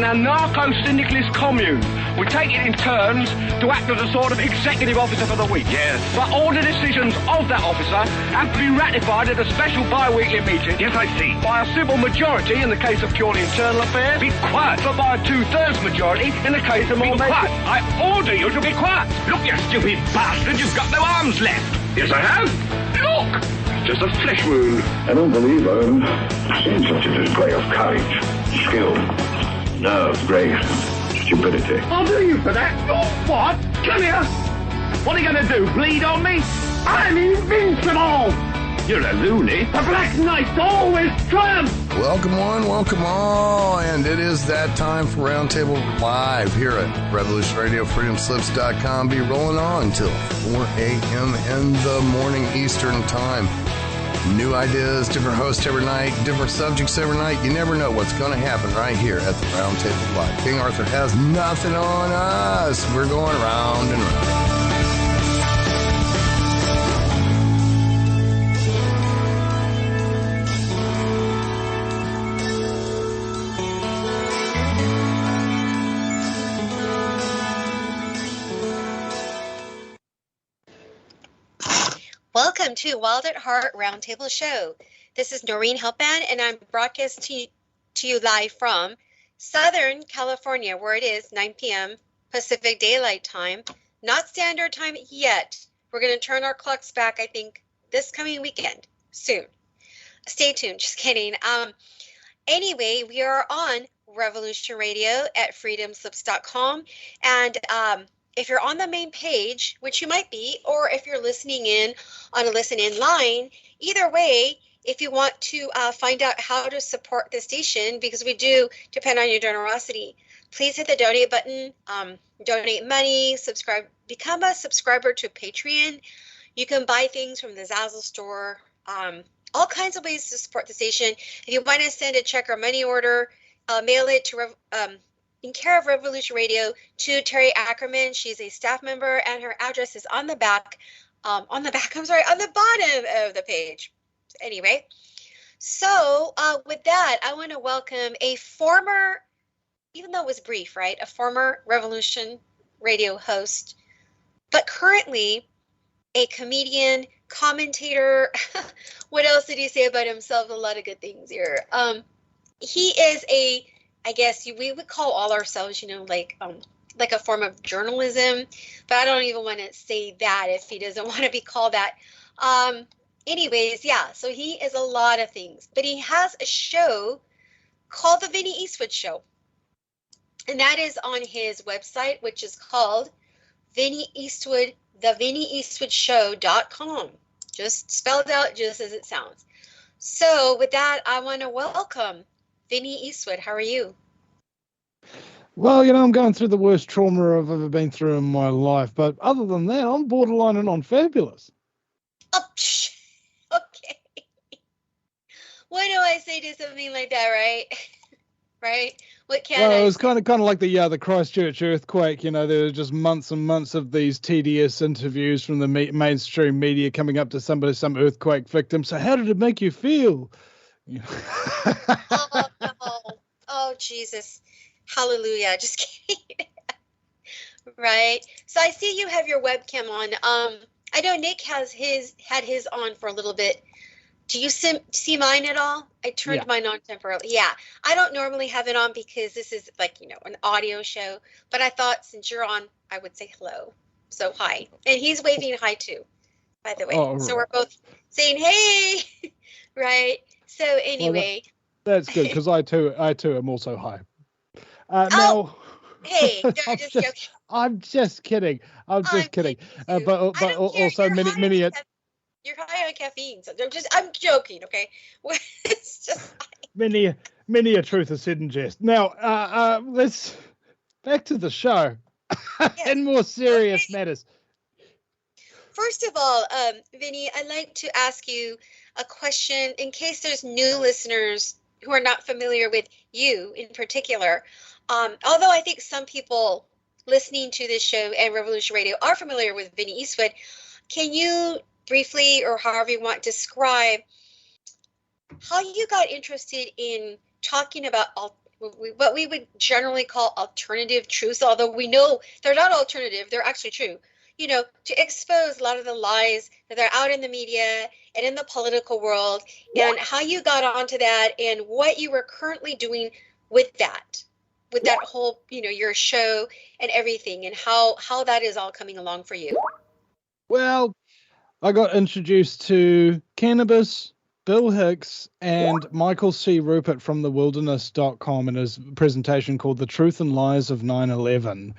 an anarcho-syndicalist commune. We take it in turns to act as a sort of executive officer for the week. Yes. But all the decisions of that officer have to be ratified at a special bi-weekly meeting. Yes, I see. By a simple majority in the case of purely internal affairs. Be quiet. But by a two-thirds majority in the case of more... Be quiet. I order you to be quiet. Look, you stupid bastard, you've got no arms left. Yes, I have. Look. Just a flesh wound. I don't believe I've seen such a display of courage, skill, nerve, grace, stupidity. I'll do you for that. Oh, what? Come here. What are you going to do, bleed on me? I'm invincible. You're a loony. The Black Knight always triumphs. Welcome one, welcome all, and it is that time for Roundtable Live here at Revolution Radio, freedomslips.com. Be rolling on till 4 a.m. in the morning Eastern Time. New ideas, different hosts every night, different subjects every night. You never know what's going to happen right here at the Roundtable Live. King Arthur has nothing on us. We're going round and round. Welcome to Wild at Heart Roundtable Show. This is Noreen Helpman, and I'm broadcasting to you live from Southern California, where it is 9 p.m. Pacific Daylight Time. Not Standard Time yet. We're going to turn our clocks back, I think, this coming weekend. Soon. Stay tuned. Just kidding. Anyway, we are on Revolution Radio at freedomslips.com, and if you're on the main page, which you might be, or if you're listening in on a listen-in line, either way, if you want to find out how to support the station, because we do depend on your generosity, please hit the donate button, donate money, subscribe, become a subscriber to Patreon. You can buy things from the Zazzle store, all kinds of ways to support the station. If you want to send a check or money order, mail it to in care of Revolution Radio to Terry Ackerman. She's a staff member, and her address is on the back, on the bottom of the page. Anyway, so with that, I want to welcome a former, even though it was brief, right? A former Revolution Radio host, but currently a comedian, commentator. What else did he say about himself? A lot of good things here. He is I guess we would call all ourselves, like a form of journalism, but I don't even want to say that if he doesn't want to be called that. Anyways, yeah, so he is a lot of things, but he has a show called The Vinny Eastwood Show, and that is on his website, which is called Vinny Eastwood, thevinnieeastwoodshow.com, just spelled out just as it sounds. So with that, I want to welcome Vinny Eastwood. How are you? Well, I'm going through the worst trauma I've ever been through in my life. But other than that, I'm borderline and on fabulous. Oh, okay. What do I say to something like that, right? Right? What can Well, I it was say? kind of like the Christchurch earthquake. There were just months and months of these tedious interviews from the mainstream media coming up to some earthquake victim. So how did it make you feel? Oh, no. Oh, Jesus. Hallelujah. Just kidding. Right. So I see you have your webcam on. I know Nick had his on for a little bit. Do you see mine at all? I turned mine on temporarily. Yeah. I don't normally have it on because this is an audio show, but I thought since you're on, I would say hello. So hi. And he's waving hi too, by the way. Oh, so we're both saying, hey, right. So anyway. Well, that's good because I too am also high. Now, hey, no, just joking. I'm just kidding. I'm just kidding. But also many. You're high on caffeine, so I'm joking. Okay, it's just many a truth is said in jest. Now, let's back to the show and more serious matters. First of all, Vinny, I'd like to ask you a question in case there's new listeners who are not familiar with you in particular. Although I think some people listening to this show and Revolution Radio are familiar with Vinny Eastwood, can you briefly, or however you want, describe how you got interested in talking about what we would generally call alternative truths, although we know they're not alternative, they're actually true, to expose a lot of the lies that are out in the media and in the political world, and how you got onto that and what you were currently doing with that whole, your show and everything, and how that is all coming along for you. Well, I got introduced to cannabis, Bill Hicks, and Michael C. Rupert from thewilderness.com in his presentation called The Truth and Lies of 9/11.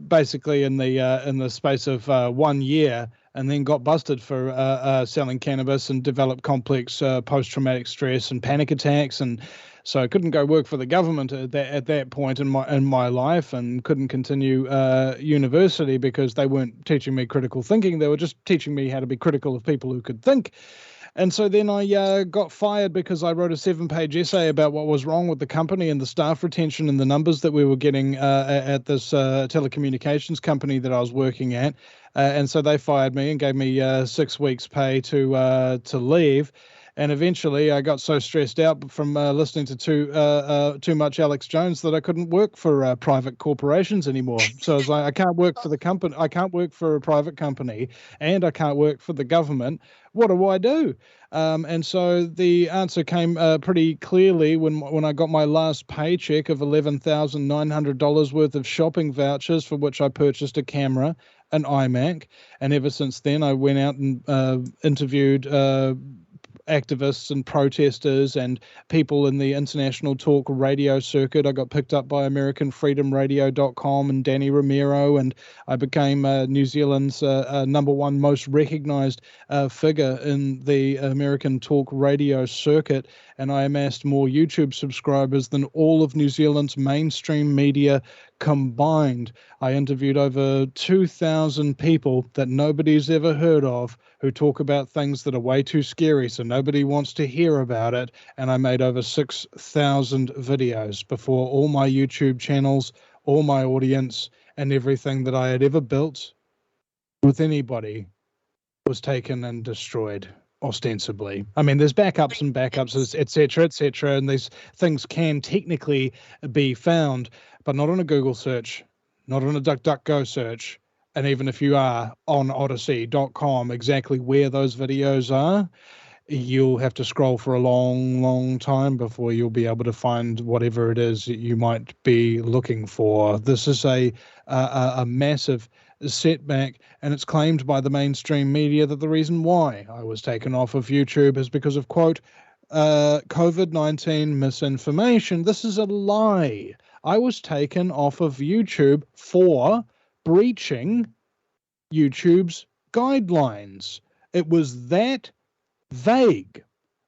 Basically in the space of 1 year, and then got busted for selling cannabis and developed complex post-traumatic stress and panic attacks, and so I couldn't go work for the government at that point in my life, and couldn't continue university because they weren't teaching me critical thinking. They were just teaching me how to be critical of people who could think. And so then I got fired because I wrote a 7-page essay about what was wrong with the company and the staff retention and the numbers that we were getting at this telecommunications company that I was working at. And so they fired me and gave me 6 weeks' pay to leave. And eventually I got so stressed out from listening to too much Alex Jones that I couldn't work for private corporations anymore. So I was like, I can't work for the company. I can't work for a private company, and I can't work for the government. What do I do? And so the answer came pretty clearly when I got my last paycheck of $11,900 worth of shopping vouchers, for which I purchased a camera, an iMac. And ever since then, I went out and interviewed activists and protesters and people in the international talk radio circuit. I got picked up by AmericanFreedomRadio.com and Danny Romero, and I became New Zealand's #1 most recognized figure in the American talk radio circuit. And I amassed more YouTube subscribers than all of New Zealand's mainstream media combined. I interviewed over 2,000 people that nobody's ever heard of, who talk about things that are way too scary, so nobody wants to hear about it. And I made over 6,000 videos before all my YouTube channels, all my audience, and everything that I had ever built with anybody was taken and destroyed, ostensibly. I mean, there's backups and backups, etc., and these things can technically be found, but not on a Google search, not on a DuckDuckGo search. And even if you are on Odyssey.com, exactly where those videos are, you'll have to scroll for a long, long time before you'll be able to find whatever it is that you might be looking for. This is a massive setback, and it's claimed by the mainstream media that the reason why I was taken off of YouTube is because of, quote, COVID-19 misinformation. This is a lie. I was taken off of YouTube for breaching YouTube's guidelines. It was that vague.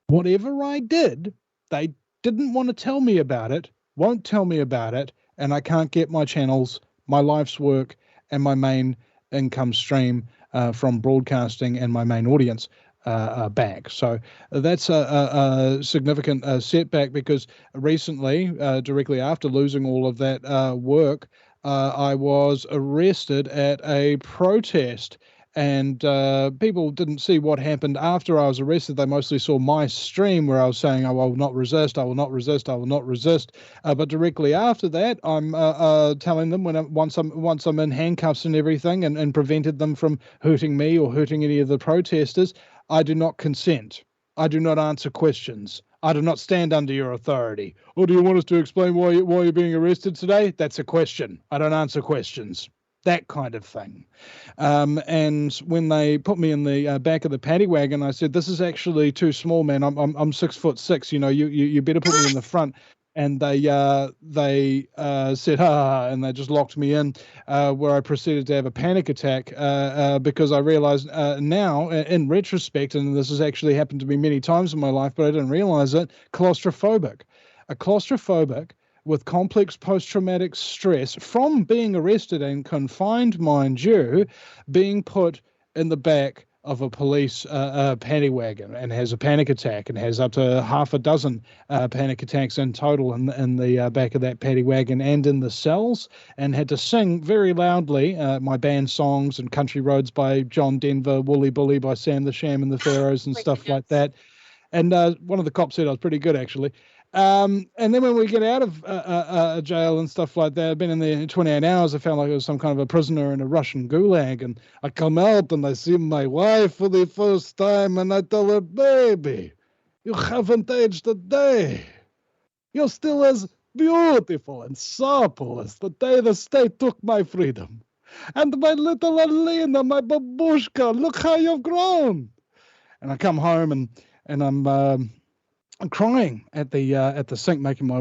Whatever I did, they didn't want to tell me about it, won't tell me about it, and I can't get my channels, my life's work, and my main income stream from broadcasting and my main audience back. So that's a significant setback, because recently, directly after losing all of that work, I was arrested at a protest, and people didn't see what happened after I was arrested. They mostly saw my stream where I was saying, I will not resist, I will not resist, I will not resist. But directly after that, I'm telling them once I'm in handcuffs and everything, and prevented them from hurting me or hurting any of the protesters, I do not consent. I do not answer questions. I do not stand under your authority. Or do you want us to explain why you're being arrested today? That's a question. I don't answer questions. That kind of thing. And when they put me in the back of the paddy wagon, I said, "This is actually too small, man. I'm 6'6". You better put me in the front." And they said, "Ha!" and they just locked me in, where I proceeded to have a panic attack because I realized now, in retrospect, and this has actually happened to me many times in my life, but I didn't realize it, claustrophobic. A claustrophobic with complex post-traumatic stress from being arrested and confined, mind you, being put in the back of a police paddy wagon and has a panic attack, and has up to half a dozen panic attacks in total in the back of that paddy wagon and in the cells, and had to sing very loudly my band songs and Country Roads by John Denver, Woolly Bully by Sam the Sham and the Pharaohs and stuff like that. And one of the cops said I was pretty good, actually. And then when we get out of jail and stuff like that, I've been in there 28 hours. I felt like I was some kind of a prisoner in a Russian gulag. And I come out and I see my wife for the first time. And I tell her, baby, you haven't aged a day. You're still as beautiful and supple as the day the state took my freedom. And my little Alina, my babushka, look how you've grown. And I come home and I'm crying at the sink, making my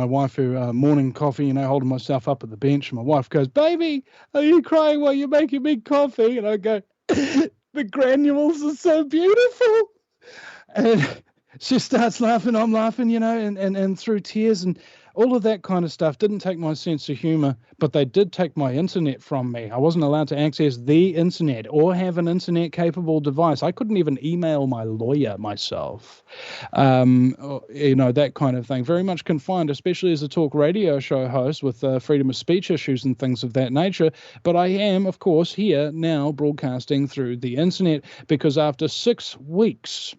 wife her morning coffee, holding myself up at the bench. And my wife goes, baby, are you crying while you're making me coffee? And I go, the granules are so beautiful. And she starts laughing, I'm laughing, and through tears and all of that kind of stuff. Didn't take my sense of humor, but they did take my internet from me. I wasn't allowed to access the internet or have an internet-capable device. I couldn't even email my lawyer myself, that kind of thing. Very much confined, especially as a talk radio show host with freedom of speech issues and things of that nature. But I am, of course, here now broadcasting through the internet because after 6 weeks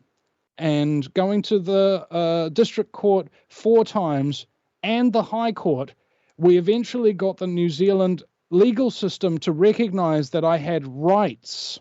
and going to the district court 4 times and the High Court, we eventually got the New Zealand legal system to recognize that I had rights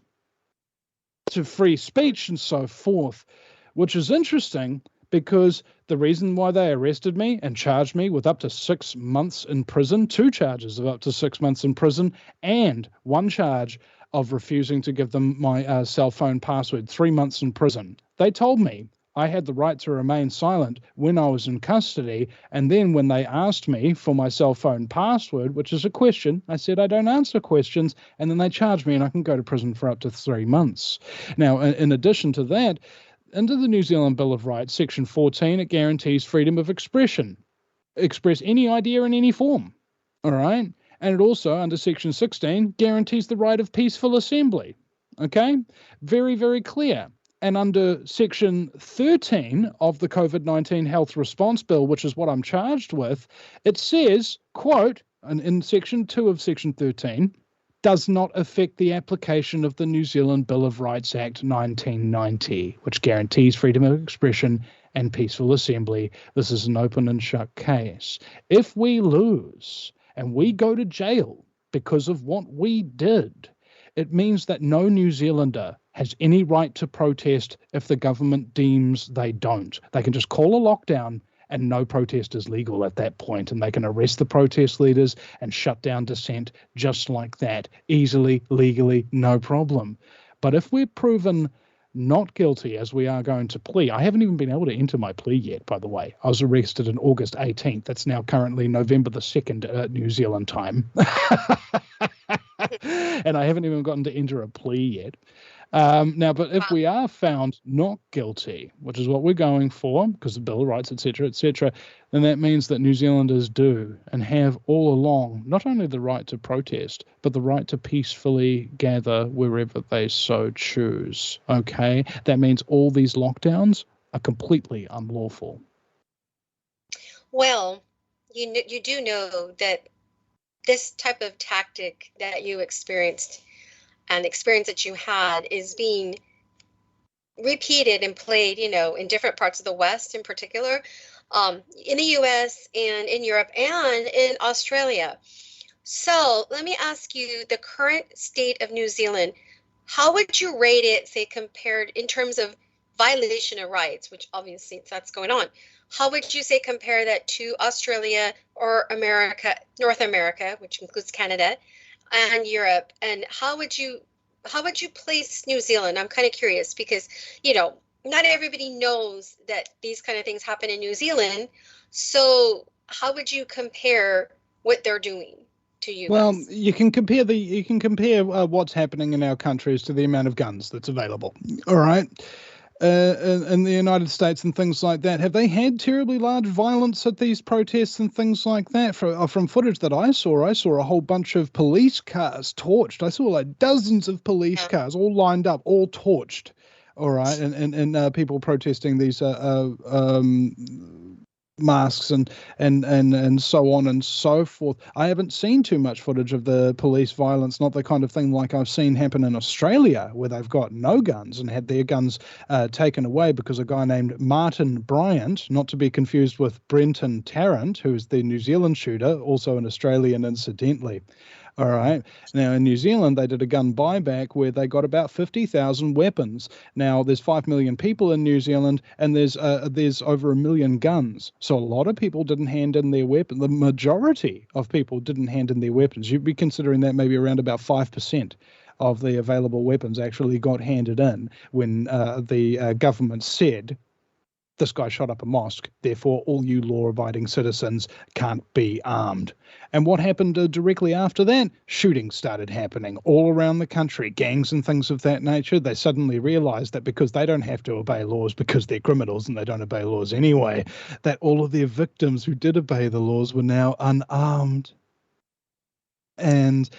to free speech and so forth, which is interesting because the reason why they arrested me and charged me with up to 6 months in prison, 2 charges of up to 6 months in prison, and 1 charge of refusing to give them my cell phone password, 3 months in prison. They told me I had the right to remain silent when I was in custody, and then when they asked me for my cell phone password, which is a question, I said I don't answer questions, and then they charged me and I can go to prison for up to 3 months. Now, in addition to that, under the New Zealand Bill of Rights, Section 14, it guarantees freedom of expression. Express any idea in any form, all right? And it also, under Section 16, guarantees the right of peaceful assembly, okay? Very, very clear. And under Section 13 of the COVID-19 Health Response Bill, which is what I'm charged with, it says, quote, and in Section 2 of Section 13, does not affect the application of the New Zealand Bill of Rights Act 1990, which guarantees freedom of expression and peaceful assembly. This is an open and shut case. If we lose and we go to jail because of what we did, it means that no New Zealander has any right to protest if the government deems they don't. They can just call a lockdown and no protest is legal at that point, and they can arrest the protest leaders and shut down dissent just like that, easily, legally, no problem. But if we're proven not guilty, as we are going to plea, I haven't even been able to enter my plea yet, by the way. I was arrested on August 18th. That's now currently November the 2nd New Zealand time. And I haven't even gotten to enter a plea yet. But if we are found not guilty, which is what we're going for, because the Bill of Rights, etc., then that means that New Zealanders do and have all along not only the right to protest, but the right to peacefully gather wherever they so choose. Okay? That means all these lockdowns are completely unlawful. Well, you do know that this type of tactic that you experienced and the experience that you had is being repeated and played, in different parts of the West in particular, in the US and in Europe and in Australia. So let me ask you, the current state of New Zealand, how would you rate it, say, compared in terms of violation of rights, which obviously that's going on? How would you say compare that to Australia or America, North America, which includes Canada, and Europe? And how would you place New Zealand? I'm kind of curious because, not everybody knows that these kind of things happen in New Zealand. So how would you compare what they're doing to you? Well, you can compare what's happening in our countries to the amount of guns that's available. All right. In the United States and things like that, have they had terribly large violence at these protests and things like that? From footage that I saw a whole bunch of police cars torched. I saw like dozens of police cars all lined up, all torched. All right, and people protesting these masks and so on and so forth. I haven't seen too much footage of the police violence, not the kind of thing like I've seen happen in Australia, where they've got no guns and had their guns taken away because a guy named Martin Bryant, not to be confused with Brenton Tarrant, who's the New Zealand shooter, also an Australian incidentally. All right. Now, in New Zealand, they did a gun buyback where they got about 50,000 weapons. Now, there's 5 million people in New Zealand, and there's over 1 million guns. So a lot of people didn't hand in their weapons. The majority of people didn't hand in their weapons. You'd be considering that maybe around about 5% of the available weapons actually got handed in when the government said, this guy shot up a mosque, therefore all you law-abiding citizens can't be armed. And what happened directly after that? Shootings started happening all around the country, gangs and things of that nature. They suddenly realized that because they don't have to obey laws because they're criminals and they don't obey laws anyway, that all of their victims who did obey the laws were now unarmed. And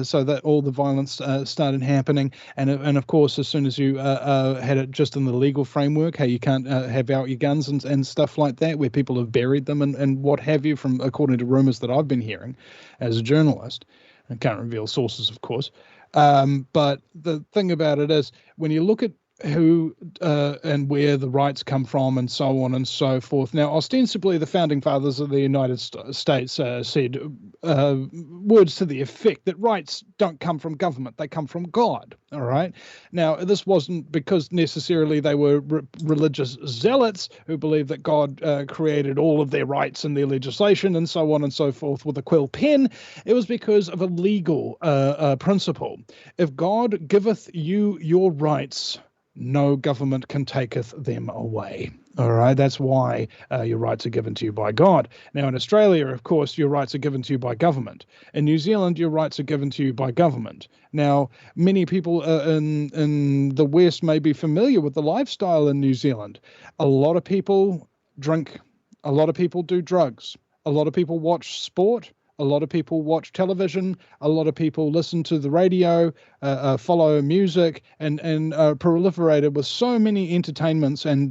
so that all the violence started happening, and of course, as soon as you had it just in the legal framework, hey, you can't have out your guns and stuff like that, where people have buried them and what have you, from according to rumors that I've been hearing as a journalist. I can't reveal sources, of course, but the thing about it is, when you look at who and where the rights come from and so on and so forth. Now, ostensibly, the founding fathers of the United States said words to the effect that rights don't come from government, they come from God. All right. Now, this wasn't because necessarily they were religious zealots who believed that God created all of their rights in their legislation and so on and so forth with a quill pen. It was because of a legal principle. If God giveth you your rights, no government can taketh them away. All right, that's why your rights are given to you by God. Now, in Australia, of course, your rights are given to you by government. In New Zealand, your rights are given to you by government. Now, many people in the West may be familiar with the lifestyle in New Zealand. A lot of people drink. A lot of people do drugs. A lot of people watch sport. A lot of people watch television. A lot of people listen to the radio, follow music, and proliferated with so many entertainments and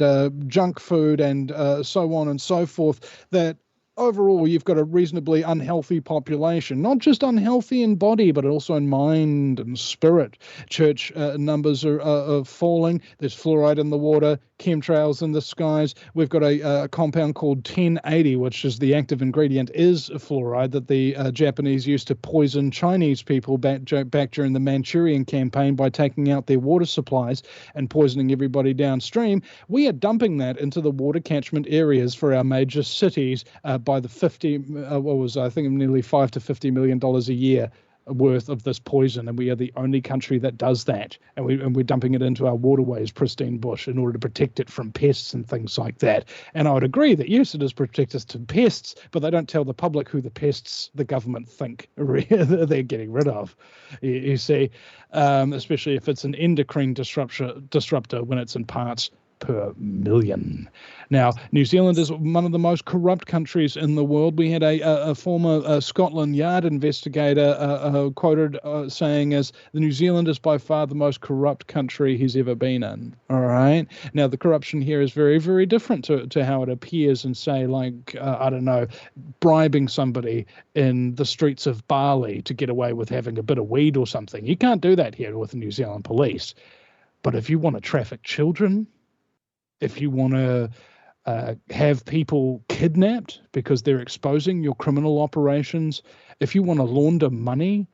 junk food and so on and so forth that overall you've got a reasonably unhealthy population, not just unhealthy in body, but also in mind and spirit. Church numbers are falling. There's fluoride in the water, chemtrails in the skies. We've got a compound called 1080, which is the active ingredient is fluoride that the Japanese used to poison Chinese people back during the Manchurian campaign by taking out their water supplies and poisoning everybody downstream. We are dumping that into the water catchment areas for our major cities by the I think nearly $5 to $50 million a year worth of this poison, and we are the only country that does that, and we're dumping it into our waterways, pristine bush, in order to protect it from pests and things like that. And I would agree that yes, it does protect us to pests, but they don't tell the public who the pests the government think they're getting rid of. You see, especially if it's an endocrine disruptor when it's in parts per million. Now, New Zealand is one of the most corrupt countries in the world. We had a former Scotland Yard investigator quoted saying as the New Zealand is by far the most corrupt country he's ever been in. All right. Now, the corruption here is very, very different to how it appears in, say, like, I don't know, bribing somebody in the streets of Bali to get away with having a bit of weed or something. You can't do that here with the New Zealand police. But if you want to traffic children, if you want to have people kidnapped because they're exposing your criminal operations, if you want to launder money,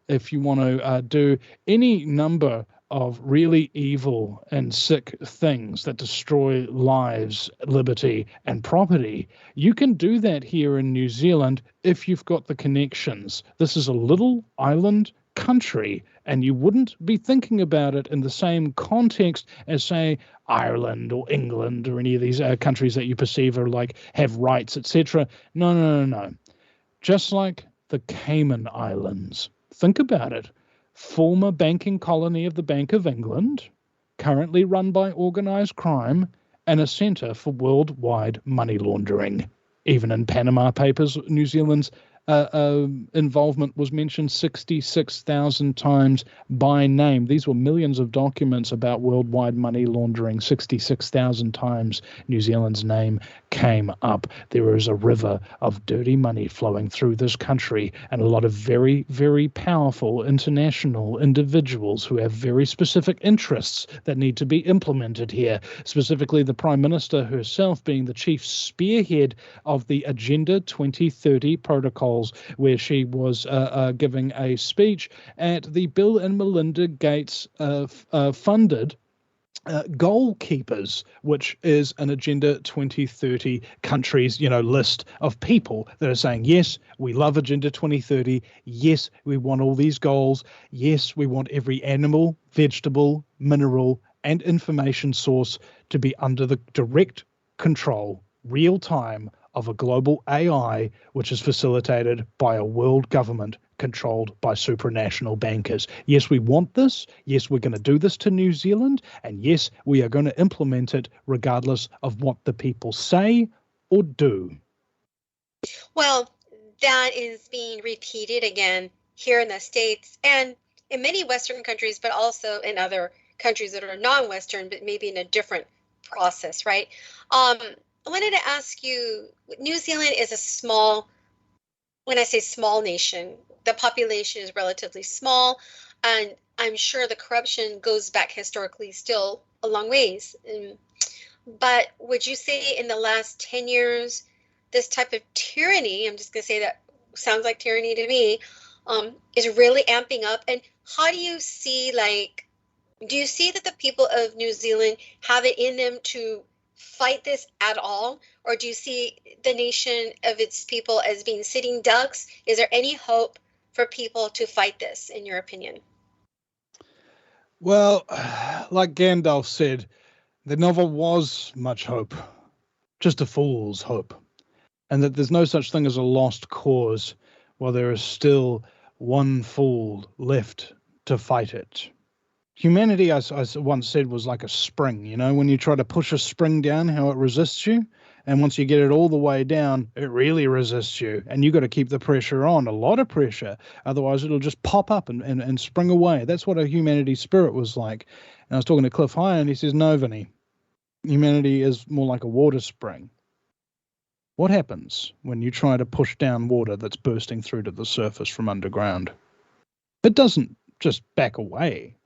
if you want to do any number of really evil and sick things that destroy lives, liberty, and property, you can do that here in New Zealand if you've got the connections. This is a little island country, and you wouldn't be thinking about it in the same context as, say, Ireland or England or any of these countries that you perceive are like have rights, etc. No. Just like the Cayman Islands. Think about it. Former banking colony of the Bank of England, currently run by organized crime, and a center for worldwide money laundering. Even in Panama Papers, New Zealand's involvement was mentioned 66,000 times by name. These were millions of documents about worldwide money laundering. 66,000 times New Zealand's name came up. There is a river of dirty money flowing through this country, and a lot of very, very powerful international individuals who have very specific interests that need to be implemented here, specifically the Prime Minister herself being the chief spearhead of the Agenda 2030 protocols, where she was giving a speech at the Bill and Melinda Gates funded Goalkeepers, which is an Agenda 2030 countries, list of people that are saying, yes, we love Agenda 2030. Yes, we want all these goals. Yes, we want every animal, vegetable, mineral, and information source to be under the direct control, real time, of a global AI, which is facilitated by a world government controlled by supranational bankers. Yes, we want this. Yes, we're going to do this to New Zealand. And yes, we are going to implement it regardless of what the people say or do. Well, that is being repeated again here in the States and in many Western countries, but also in other countries that are non-Western, but maybe in a different process, right? I wanted to ask you, New Zealand is a small, when I say small nation, the population is relatively small, and I'm sure the corruption goes back historically still a long ways. But would you say in the last 10 years, this type of tyranny, I'm just going to say that sounds like tyranny to me, is really amping up? And how do you see, do you see that the people of New Zealand have it in them to fight this at all? Or do you see the nation of its people as being sitting ducks? Is there any hope for people to fight this, in your opinion? Well, like Gandalf said, there never was much hope, just a fool's hope, and that there's no such thing as a lost cause while there is still one fool left to fight it. Humanity, I once said, was like a spring. When you try to push a spring down, how it resists you. And once you get it all the way down, it really resists you. And you got to keep the pressure on, a lot of pressure. Otherwise, it'll just pop up and spring away. That's what a humanity spirit was like. And I was talking to Cliff High, and he says, no, Vinny, humanity is more like a water spring. What happens when you try to push down water that's bursting through to the surface from underground? It doesn't just back away.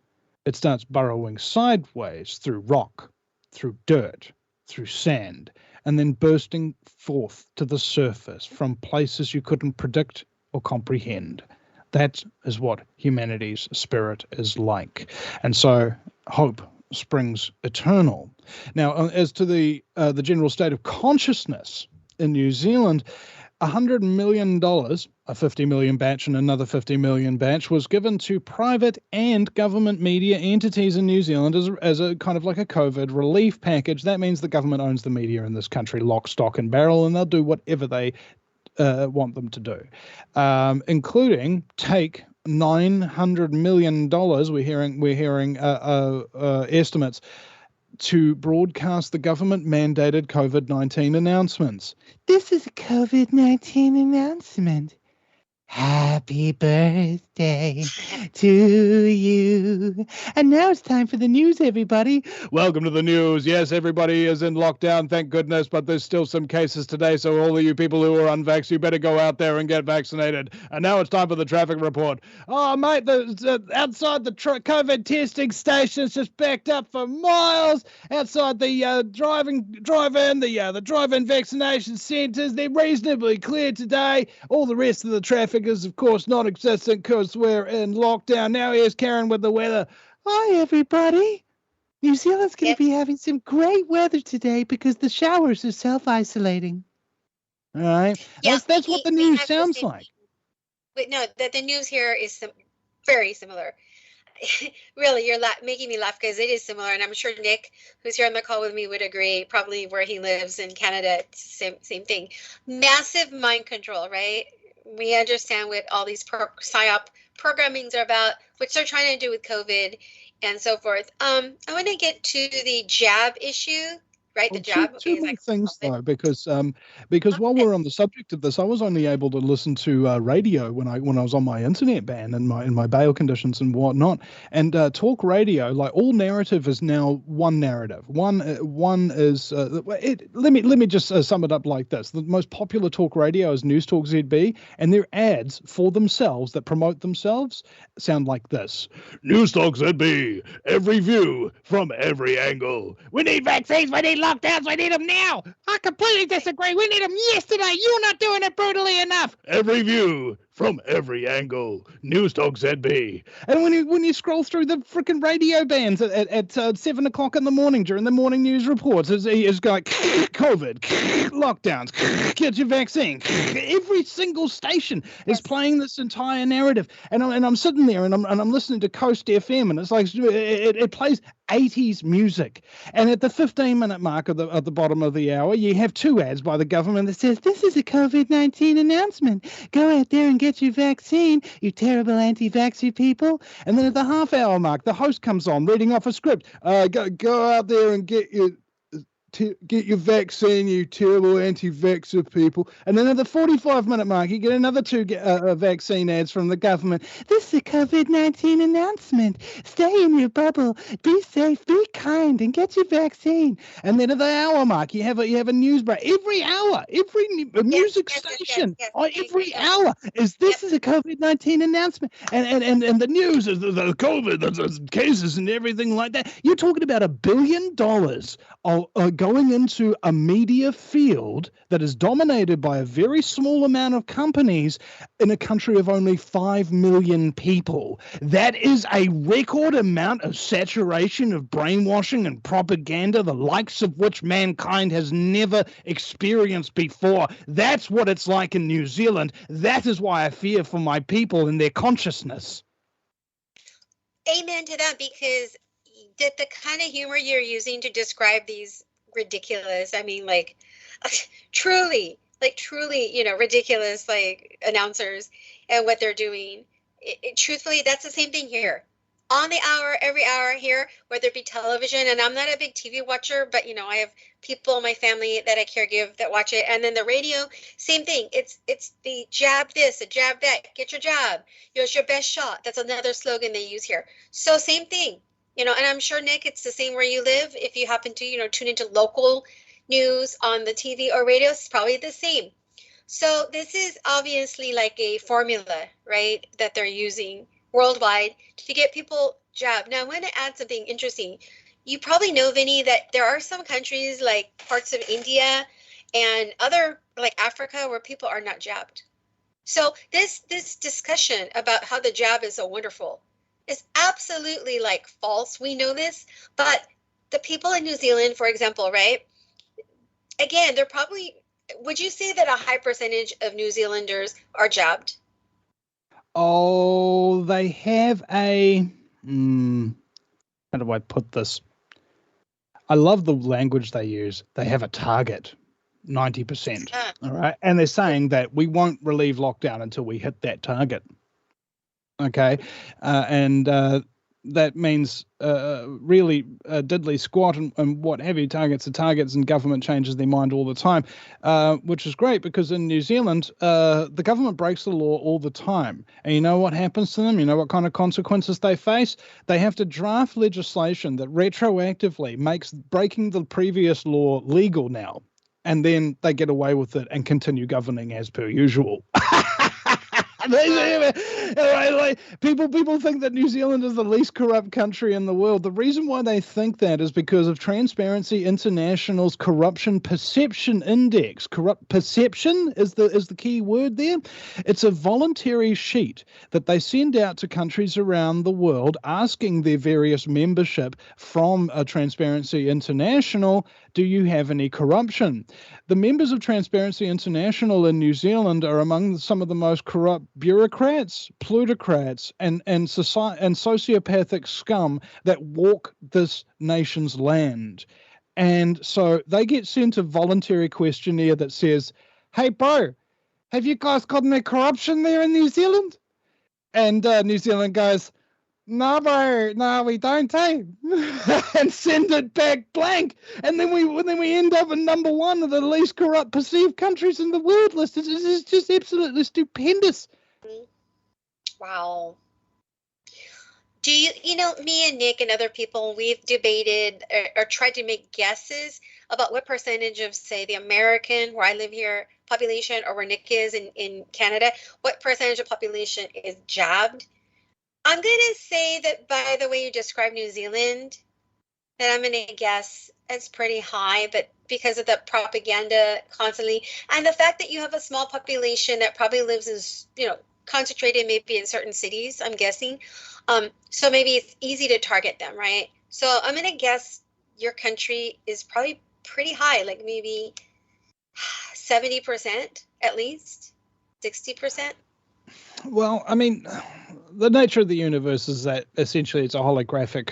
It starts burrowing sideways through rock, through dirt, through sand, and then bursting forth to the surface from places you couldn't predict or comprehend. That is what humanity's spirit is like. And so hope springs eternal. Now, as to the general state of consciousness in New Zealand, $100 million, a 50 million batch and another 50 million batch, was given to private and government media entities in New Zealand as a kind of like a COVID relief package. That means the government owns the media in this country, lock, stock, and barrel, and they'll do whatever they want them to do, including take $900 million. We're hearing estimates to broadcast the government-mandated COVID-19 announcements. This is a COVID-19 announcement. Happy birthday to you. And now it's time for the news, everybody. Welcome to the news. Yes, everybody is in lockdown, thank goodness, but there's still some cases today, so all of you people who are unvaxxed, you better go out there and get vaccinated. And now it's time for the traffic report. Oh, mate, outside the COVID testing stations just backed up for miles. Outside the drive-in vaccination centres, they're reasonably clear today. All the rest of the traffic is, of course, non-existent because we're in lockdown. Now here's Karen with the weather. Hi, everybody. New Zealand's going to be having some great weather today because the showers are self-isolating. All right? Yeah, that's what the news sounds like. Wait, no, the news here is very similar. Really, you're making me laugh because it is similar, and I'm sure Nick, who's here on the call with me, would agree. Probably where he lives in Canada, it's the same thing. Massive mind control, right? We understand what all these PSYOP programmings are about, which they're trying to do with COVID and so forth. I want to get to the jab issue right? The job. Two more things though, because while we're on the subject of this, I was only able to listen to radio when I was on my internet ban and in my bail conditions and whatnot. And talk radio, like all narrative, is now one narrative. One is let me just sum it up like this: the most popular talk radio is News Talk ZB, and their ads for themselves that promote themselves sound like this: News Talk ZB, every view from every angle. We need vaccines. We need lockdowns. We need them now. I completely disagree. We need them yesterday. You're not doing it brutally enough. Every view from every angle. News Talk ZB. And when you scroll through the freaking radio bands at 7 o'clock in the morning during the morning news reports, it's going COVID, lockdowns, get your vaccine. Every single station is playing this entire narrative. And I'm sitting there and I'm listening to Coast FM, and it's like it plays 80s music. And at the 15-minute mark at the bottom of the hour, you have two ads by the government that says, this is a COVID-19 announcement. Go out there and get your vaccine, you terrible anti-vaxxer people. And then at the half-hour mark, the host comes on reading off a script. Go out there and get your vaccine, you terrible anti-vaxxer people. And then at the 45-minute mark, you get another two vaccine ads from the government. This is a COVID-19 announcement. Stay in your bubble. Be safe. Be kind, and get your vaccine. And then at the hour mark, you have a news break every hour. Every music station, every hour is this is a COVID-19 announcement. And the news is the COVID, the cases and everything like that. You're talking about $1 billion going into a media field that is dominated by a very small amount of companies in a country of only 5 million people. That is a record amount of saturation of brainwashing and propaganda, the likes of which mankind has never experienced before. That's what it's like in New Zealand. That is why I fear for my people and their consciousness. Amen to that, because the kind of humor you're using to describe these ridiculous, I mean, truly, ridiculous, announcers and what they're doing. Truthfully, that's the same thing here. On the hour, every hour here, whether it be television, and I'm not a big TV watcher, but, I have people in my family that I caregive that watch it. And then the radio, same thing. It's the jab this, a jab that, get your jab. It's your best shot. That's another slogan they use here. So same thing. And I'm sure, Nick, it's the same where you live. If you happen to, tune into local news on the TV or radio, it's probably the same. So this is obviously like a formula, right, that they're using worldwide to get people jabbed. Now, I'm going to add something interesting. You probably know, Vinny, that there are some countries like parts of India and other, like Africa, where people are not jabbed. So this discussion about how the jab is so wonderful is absolutely false. We know this, but the people in New Zealand, for example, right? Again, they're probably, would you say that a high percentage of New Zealanders are jabbed? Oh, they have a, how do I put this? I love the language they use. They have a target, 90%. All right. And they're saying that we won't relieve lockdown until we hit that target. Okay, and that means really diddly squat and what have you. Targets are targets, and government changes their mind all the time, which is great because in New Zealand, the government breaks the law all the time. And you know what happens to them? You know what kind of consequences they face? They have to draft legislation that retroactively makes breaking the previous law legal now. And then they get away with it and continue governing as per usual. People think that New Zealand is the least corrupt country in the world. The reason why they think that is because of Transparency International's Corruption Perception Index. Corrupt perception is the key word there. It's a voluntary sheet that they send out to countries around the world asking their various membership from Transparency International, do you have any corruption? The members of Transparency International in New Zealand are among some of the most corrupt bureaucrats, plutocrats, and sociopathic scum that walk this nation's land. And so they get sent a voluntary questionnaire that says, hey, bro, have you guys got any corruption there in New Zealand? And New Zealand goes, No, we don't, and send it back blank, and then we end up in number one of the least corrupt perceived countries in the world list. It's just absolutely stupendous. Wow. Do you know, me and Nick and other people, we've debated or tried to make guesses about what percentage of, say, the American, where I live here, population, or where Nick is in Canada, what percentage of population is jabbed. I'm going to say that by the way you describe New Zealand, that I'm going to guess it's pretty high, but because of the propaganda constantly, and the fact that you have a small population that probably lives in, concentrated maybe in certain cities, I'm guessing. So maybe it's easy to target them, right? So I'm going to guess your country is probably pretty high, like maybe 70% at least, 60%. Well, I mean, the nature of the universe is that essentially it's a holographic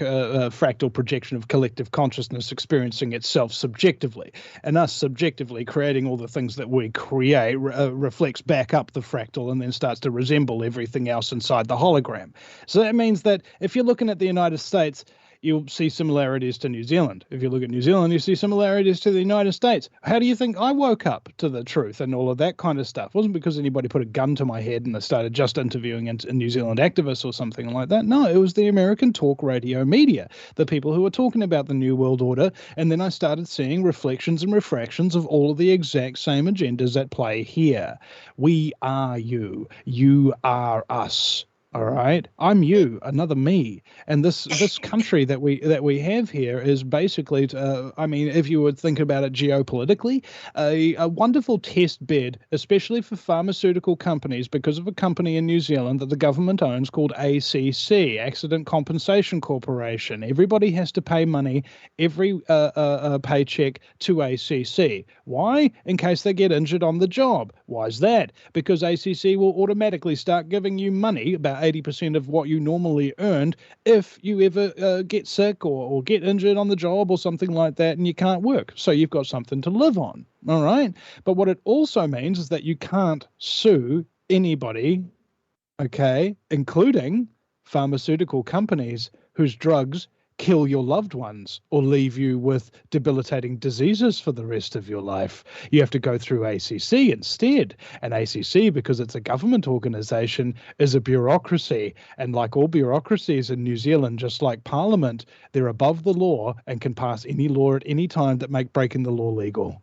fractal projection of collective consciousness experiencing itself subjectively, and us subjectively creating all the things that we create reflects back up the fractal and then starts to resemble everything else inside the hologram. So that means that if you're looking at the United States, you'll see similarities to New Zealand. If you look at New Zealand, you see similarities to the United States. How do you think I woke up to the truth and all of that kind of stuff? It wasn't because anybody put a gun to my head and I started just interviewing a New Zealand activists or something like that. No, it was the American talk radio media, the people who were talking about the New World Order. And then I started seeing reflections and refractions of all of the exact same agendas at play here. We are you. You are us. All right, I'm you, another me, and this country that we have here is basically, I mean, if you would think about it geopolitically, a wonderful test bed, especially for pharmaceutical companies, because of a company in New Zealand that the government owns called ACC, Accident Compensation Corporation. Everybody has to pay money every paycheck to ACC. Why? In case they get injured on the job. Why is that? Because ACC will automatically start giving you money, about 80% of what you normally earned, if you ever get sick or get injured on the job or something like that and you can't work. So you've got something to live on. All right. But what it also means is that you can't sue anybody, okay, including pharmaceutical companies whose drugs kill your loved ones or leave you with debilitating diseases for the rest of your life. You have to go through ACC instead. And ACC, because it's a government organization, is a bureaucracy. And like all bureaucracies in New Zealand, just like Parliament, they're above the law and can pass any law at any time that make breaking the law legal.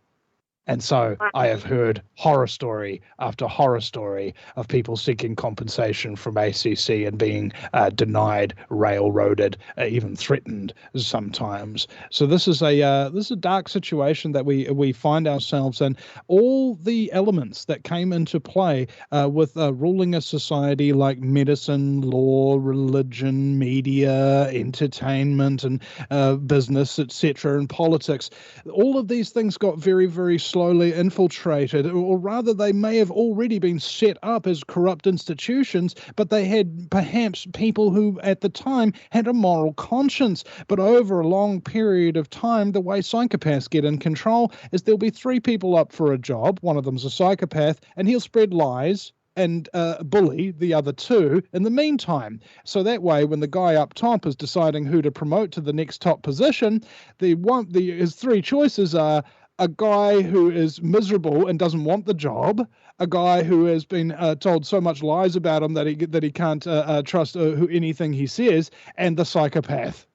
And so I have heard horror story after horror story of people seeking compensation from ACC and being denied, railroaded, even threatened sometimes. So this is a dark situation that we find ourselves in. All the elements that came into play with ruling a society like medicine, law, religion, media, entertainment, and business, etc., and politics. All of these things got very, very slowly infiltrated, or rather they may have already been set up as corrupt institutions, but they had perhaps people who at the time had a moral conscience. But over a long period of time, the way psychopaths get in control is there'll be 3 people up for a job. One of them's a psychopath, and he'll spread lies and bully the other 2 in the meantime. So that way, when the guy up top is deciding who to promote to the next top position, his 3 choices are a guy who is miserable and doesn't want the job, a guy who has been told so much lies about him that he can't trust anything he says, and the psychopath.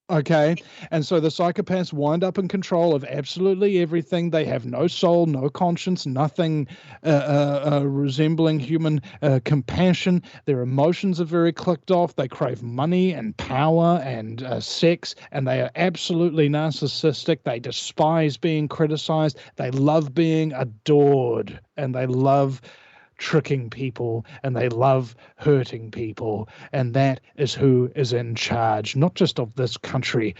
Okay, and so the psychopaths wind up in control of absolutely everything. They have no soul, no conscience, nothing resembling human compassion. Their emotions are very clicked off. They crave money and power and sex, and they are absolutely narcissistic. They despise being criticized. They love being adored, and they love tricking people, and they love hurting people. And that is who is in charge, not just of this country,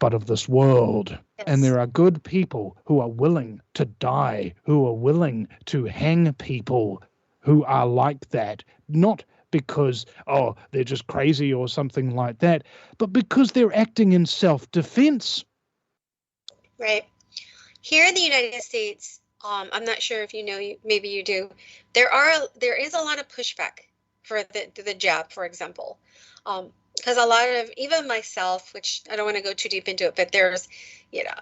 but of this world. Yes. And there are good people who are willing to die, who are willing to hang people who are like that, not because, they're just crazy or something like that, but because they're acting in self-defense. Right. Here in the United States, I'm not sure if you know, maybe you do. There is a lot of pushback for the jab, for example. because a lot of, even myself, which I don't want to go too deep into it, but there's,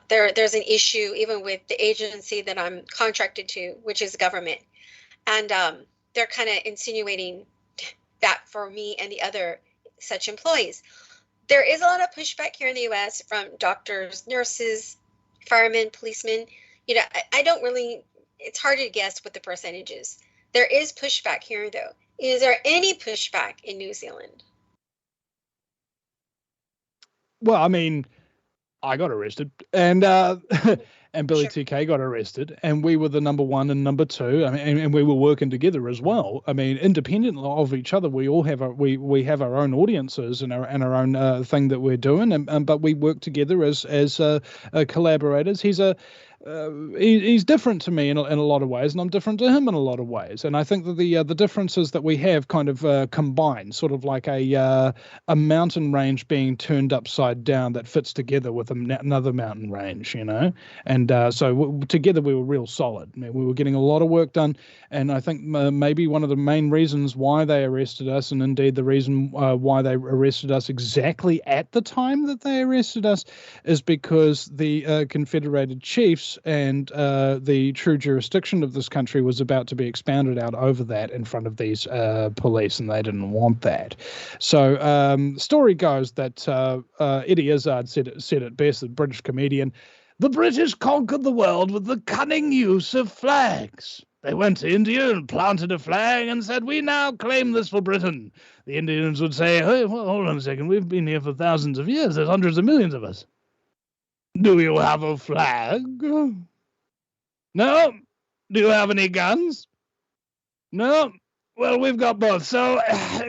there's an issue even with the agency that I'm contracted to, which is government. And they're kind of insinuating that for me and the other such employees. There is a lot of pushback here in the U.S. from doctors, nurses, firemen, policemen. I don't really, it's hard to guess what the percentage is. There is pushback here, though. Is there any pushback in New Zealand? Well, I mean, I got arrested, and and Billy TK got arrested, and we were the number one and number two. I mean, and we were working together as well. I mean, independent of each other, we all have we have our own audiences and our own thing that we're doing, and but we work together as collaborators. He's different to me in a lot of ways, and I'm different to him in a lot of ways. And I think that the differences that we have kind of combine, sort of like a mountain range being turned upside down that fits together with another mountain range, And so together we were real solid. I mean, we were getting a lot of work done, and I think maybe one of the main reasons why they arrested us, and indeed the reason why they arrested us exactly at the time that they arrested us, is because the Confederated Chiefs and the true jurisdiction of this country was about to be expanded out over that in front of these police, and they didn't want that. So story goes that Eddie Izzard said it best, the British comedian: "The British conquered the world with the cunning use of flags. They went to India and planted a flag and said, 'We now claim this for Britain.' The Indians would say, 'Hey, well, hold on a second, we've been here for thousands of years. There's hundreds of millions of us. Do you have a flag? No? Do you have any guns? No? Well, we've got both. So,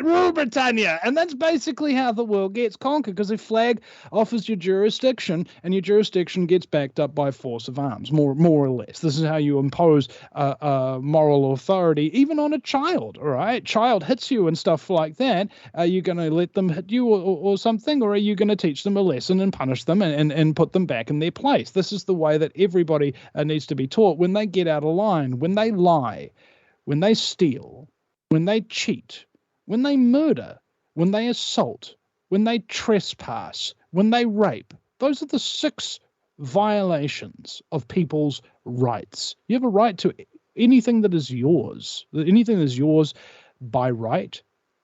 rule Britannia." And that's basically how the world gets conquered, because a flag offers you jurisdiction, and your jurisdiction gets backed up by force of arms, more or less. This is how you impose moral authority, even on a child, all right? Child hits you and stuff like that. Are you going to let them hit you or something, or are you going to teach them a lesson and punish them and put them back in their place? This is the way that everybody needs to be taught when they get out of line, when they lie, when they steal, when they cheat, when they murder, when they assault, when they trespass, when they rape. Those are the 6 violations of people's rights. You have a right to anything that is yours. Anything that is yours by right,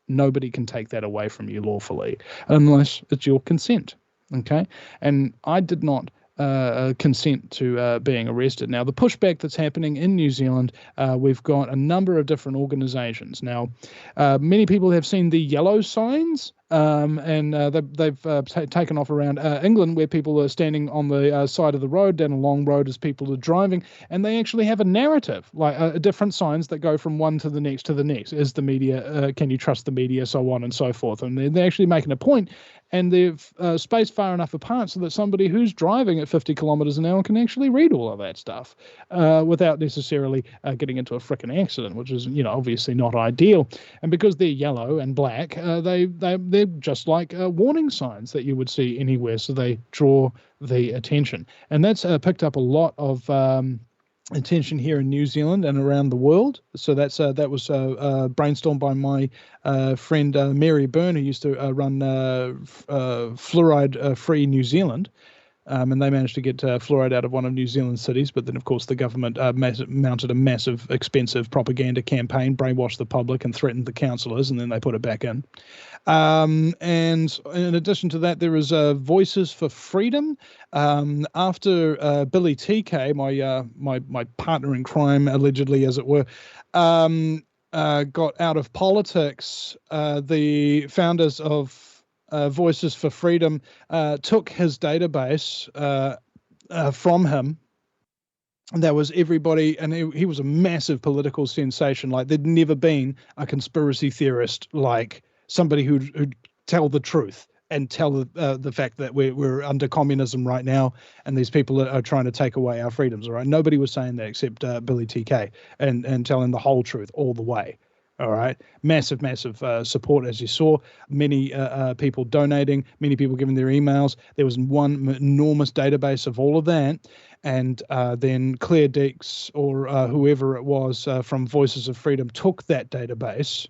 nobody can take that away from you lawfully, unless it's your consent. Okay? And I did not consent to being arrested. Now, the pushback that's happening in New Zealand, we've got a number of different organizations. Now, many people have seen the yellow signs, and they've taken off around England, where people are standing on the side of the road, down a long road as people are driving, and they actually have a narrative, like different signs that go from one to the next to the next. Is the media, can you trust the media, so on and so forth. And they're actually making a point, and they've spaced far enough apart so that somebody who's driving at 50 kilometers an hour can actually read all of that stuff without necessarily getting into a frickin' accident, which is, obviously not ideal. And because they're yellow and black, they're just like warning signs that you would see anywhere, so they draw the attention. And that's picked up a lot of attention here in New Zealand and around the world. So that was brainstormed by my friend Mary Byrne, who used to run Fluoride Free New Zealand. And they managed to get fluoride out of one of New Zealand's cities. But then, of course, the government mounted a massive, expensive propaganda campaign, brainwashed the public and threatened the councillors, and then they put it back in. And in addition to that, there is Voices for Freedom. After Billy TK, my partner in crime, allegedly, as it were, got out of politics, the founders of Voices for Freedom took his database from him. And that was everybody, and he was a massive political sensation. Like, there'd never been a conspiracy theorist like somebody who'd tell the truth and tell the fact that we're under communism right now, and these people are trying to take away our freedoms. All right, nobody was saying that except Billy TK, and telling the whole truth all the way. All right, massive support, as you saw. Many people donating, many people giving their emails. There was one enormous database of all of that. And then Claire Deeks, or whoever it was from Voices of Freedom, took that database,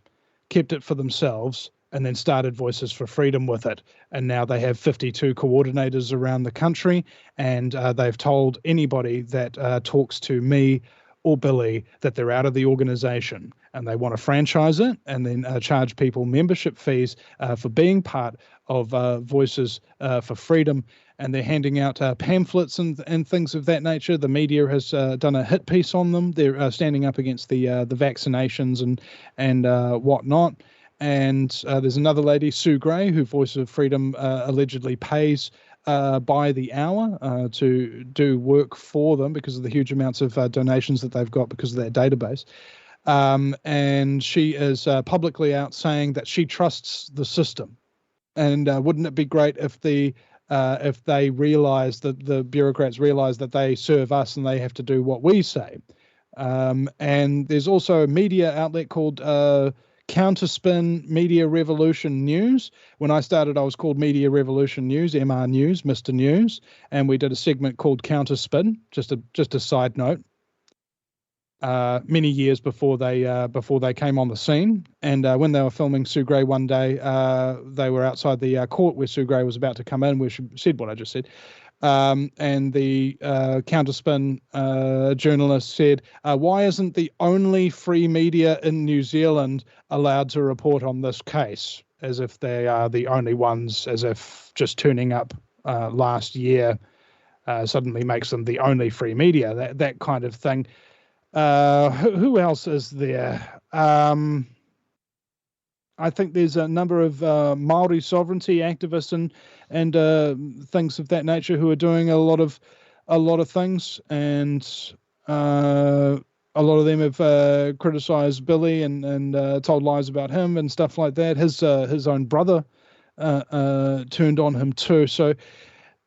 kept it for themselves, and then started Voices for Freedom with it. And now they have 52 coordinators around the country, and they've told anybody that talks to me or Billy that they're out of the organization, and they want to franchise it and then charge people membership fees for being part of Voices for Freedom. And they're handing out pamphlets and things of that nature. The media has done a hit piece on them. They're standing up against the vaccinations and whatnot. And there's another lady, Sue Gray, who Voice of Freedom allegedly pays by the hour to do work for them because of the huge amounts of donations that they've got because of their database. And she is publicly out saying that she trusts the system. And wouldn't it be great if they realize that the bureaucrats realize that they serve us and they have to do what we say? And there's also a media outlet called Counterspin Media Revolution News. When I started, I was called Media Revolution News, MR News, Mr. News, and we did a segment called Counterspin. Just a side note. Many years before they came on the scene, and when they were filming Sue Gray one day, they were outside the court where Sue Gray was about to come in, where she said what I just said, and the Counterspin journalist said, "Why isn't the only free media in New Zealand allowed to report on this case?" As if they are the only ones, as if just turning up last year suddenly makes them the only free media. That kind of thing. Who else is there? I think there's a number of Māori sovereignty activists and things of that nature who are doing a lot of things, and a lot of them have criticized Billy and told lies about him and stuff like that. His own brother turned on him too. So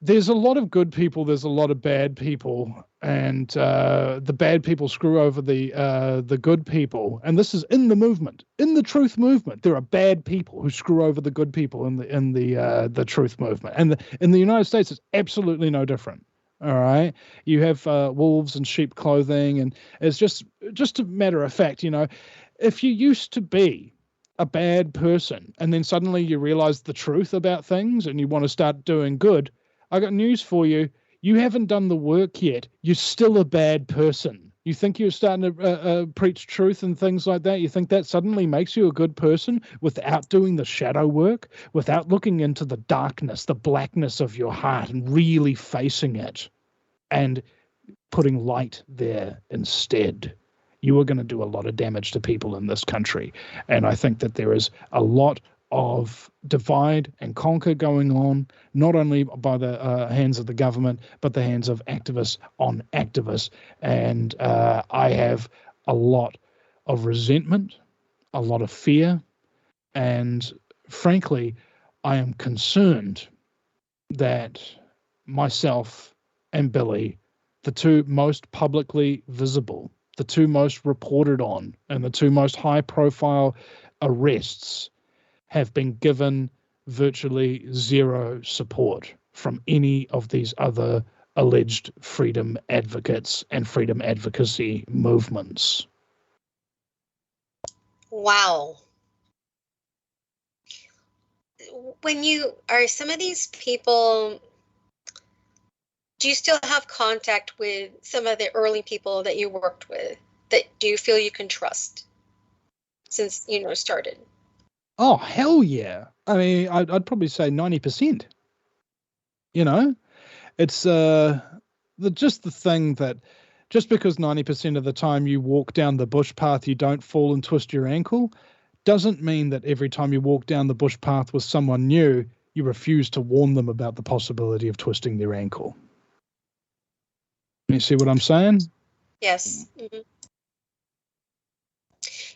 there's a lot of good people. There's a lot of bad people, and the bad people screw over the good people. And this is in the movement, in the truth movement. There are bad people who screw over the good people in the truth movement. And in the United States, it's absolutely no different. All right, you have wolves in sheep clothing, and it's just a matter of fact. You know, if you used to be a bad person and then suddenly you realize the truth about things and you want to start doing good, I got news for you. You haven't done the work yet. You're still a bad person. You think you're starting to preach truth and things like that. You think that suddenly makes you a good person without doing the shadow work, without looking into the darkness, the blackness of your heart and really facing it and putting light there instead. You are going to do a lot of damage to people in this country. And I think that there is a lot of divide and conquer going on, not only by the hands of the government, but the hands of activists on activists. And I have a lot of resentment, a lot of fear, and frankly, I am concerned that myself and Billy, the two most publicly visible, the two most reported on, and the two most high-profile arrests have been given virtually zero support from any of these other alleged freedom advocates and freedom advocacy movements. Wow. Are some of these people, do you still have contact with some of the early people that you worked with that do you feel you can trust since, started? Oh, hell yeah. I mean, I'd probably say 90%. It's just the thing that just because 90% of the time you walk down the bush path, you don't fall and twist your ankle, doesn't mean that every time you walk down the bush path with someone new, you refuse to warn them about the possibility of twisting their ankle. You see what I'm saying? Yes. Mm-hmm.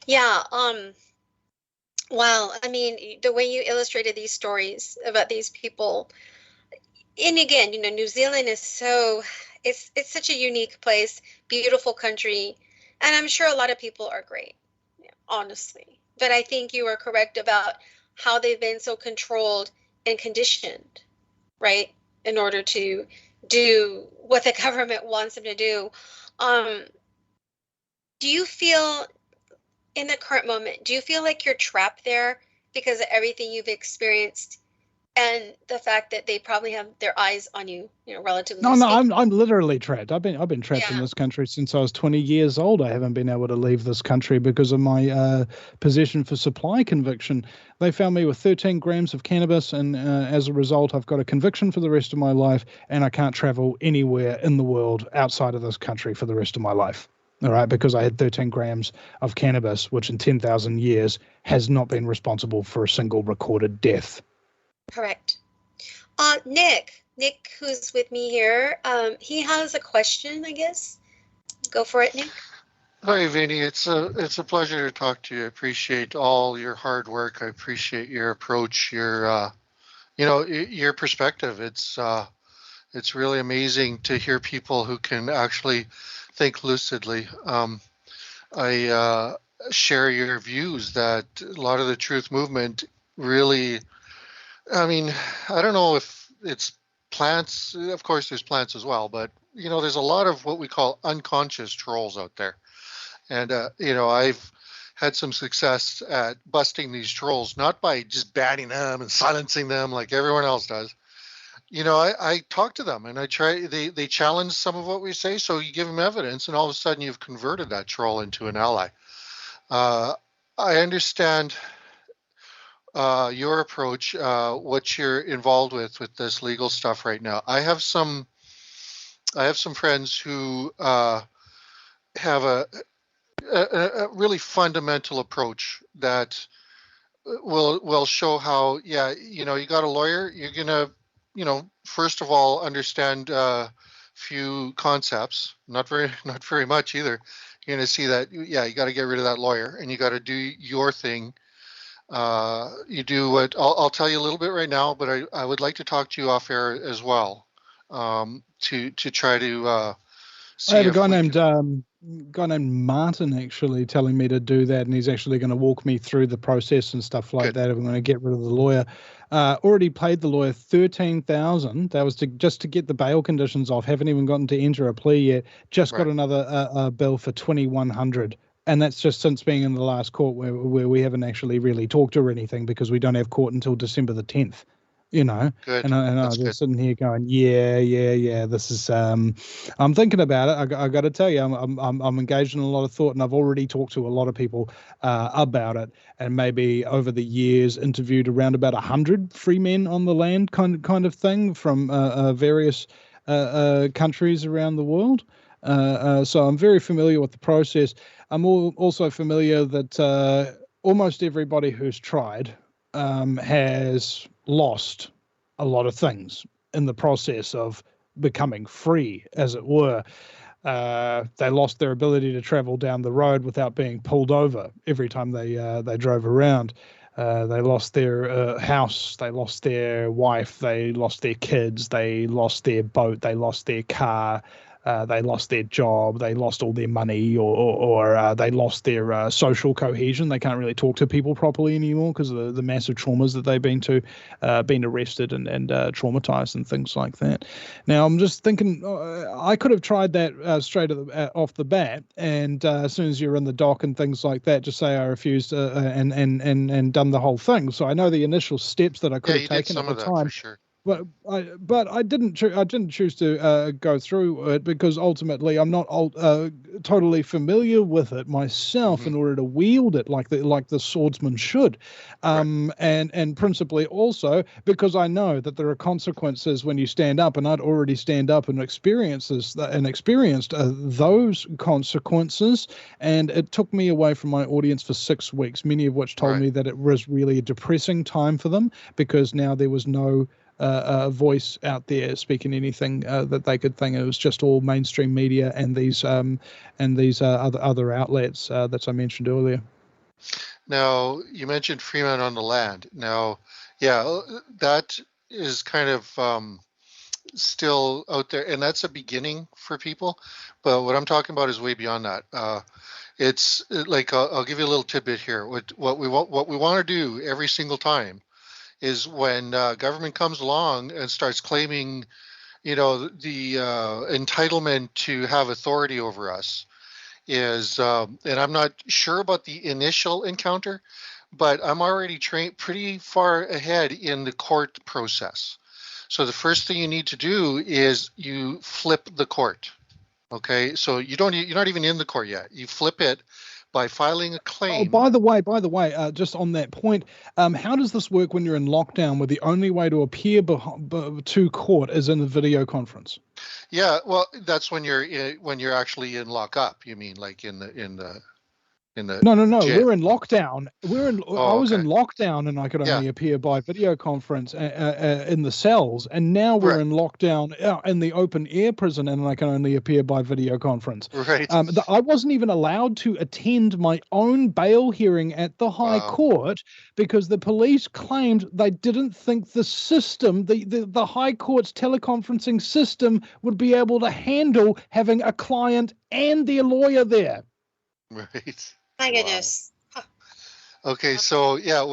Yeah. Wow. I mean, the way you illustrated these stories about these people, and again, New Zealand is it's such a unique place, beautiful country, and I'm sure a lot of people are great, honestly. But I think you are correct about how they've been so controlled and conditioned, right, in order to do what the government wants them to do. Do you feel, in the current moment, do you feel like you're trapped there because of everything you've experienced and the fact that they probably have their eyes on you, relatively No, speaking. I'm literally trapped. I've been trapped in Yeah. this country since I was 20 years old. I haven't been able to leave this country because of my possession for supply conviction. They found me with 13 grams of cannabis, and as a result, I've got a conviction for the rest of my life, and I can't travel anywhere in the world outside of this country for the rest of my life. All right, because I had 13 grams of cannabis, which in 10,000 years has not been responsible for a single recorded death. Correct. Nick, who's with me here, he has a question, I guess. Go for it, Nick. Hi, Vinny. It's a pleasure to talk to you. I appreciate all your hard work. I appreciate your approach, your your perspective. It's really amazing to hear people who can actually think lucidly. I share your views that a lot of the truth movement really, I mean, I don't know if it's plants. Of course, there's plants as well, but there's a lot of what we call unconscious trolls out there. And, I've had some success at busting these trolls, not by just banning them and silencing them like everyone else does. I talk to them and they challenge some of what we say. So you give them evidence and all of a sudden you've converted that troll into an ally. I understand your approach, what you're involved with this legal stuff right now. I have some friends who have a really fundamental approach that will show how, you got a lawyer, you're gonna, first of all, understand a few concepts, not very much either. You're gonna see that, you got to get rid of that lawyer and you got to do your thing. You do what I'll tell you a little bit right now, but I would like to talk to you off air as well, to try to see. I have a guy named Martin actually telling me to do that, and he's actually going to walk me through the process and stuff like that. I'm going to get rid of the lawyer. Already paid the lawyer $13,000. That was just to get the bail conditions off. Haven't even gotten to enter a plea yet. Just got another bill for $2,100. And that's just since being in the last court where we haven't actually really talked or anything because we don't have court until December the 10th. Good. And I'm just sitting here going, yeah. This is, I'm thinking about it. I got to tell you, I'm engaged in a lot of thought, and I've already talked to a lot of people about it, and maybe over the years interviewed around about 100 free men on the land kind of thing from various countries around the world. So I'm very familiar with the process. I'm also familiar that almost everybody who's tried has lost a lot of things in the process of becoming free, as it were. They lost their ability to travel down the road without being pulled over every time they drove around. They lost their house, they lost their wife, they lost their kids, they lost their boat, they lost their car. They lost their job, they lost all their money, or they lost their social cohesion. They can't really talk to people properly anymore because of the massive traumas that they've been arrested and traumatized and things like that. Now, I'm just thinking, I could have tried that straight off the bat, and as soon as you're in the dock and things like that, just say I refused and done the whole thing. So I know the initial steps that I could have taken at the time. For sure. But I didn't choose to go through it because ultimately I'm not totally familiar with it myself in order to wield it like the swordsman should, and principally also because I know that there are consequences when you stand up, and I'd already stand up and experienced those consequences, and it took me away from my audience for 6 weeks, many of which told me that it was really a depressing time for them because now there was no voice out there speaking anything that they could think. It was just all mainstream media and these other outlets that I mentioned earlier. Now, you mentioned Freeman on the land. Now, that is kind of still out there, and that's a beginning for people. But what I'm talking about is way beyond that. It's like I'll give you a little tidbit here. What we want to do every single time is when government comes along and starts claiming, the entitlement to have authority over us is, and I'm not sure about the initial encounter, but I'm already pretty far ahead in the court process. So the first thing you need to do is you flip the court. Okay, so you're not even in the court yet. You flip it by filing a claim. Oh, by the way, just on that point, how does this work when you're in lockdown, where the only way to appear to court is in the video conference? Yeah, well, that's when you're actually in lockup. You mean like in the No. jail. We're in lockdown. I was in okay. lockdown, and I could only Yeah. appear by video conference in the cells. And now we're Right. in lockdown in the open air prison, and I can only appear by video conference. Right. I wasn't even allowed to attend my own bail hearing at the High Wow. Court because the police claimed they didn't think the system, the High Court's teleconferencing system, would be able to handle having a client and their lawyer there. Right. My goodness. Okay, so yeah,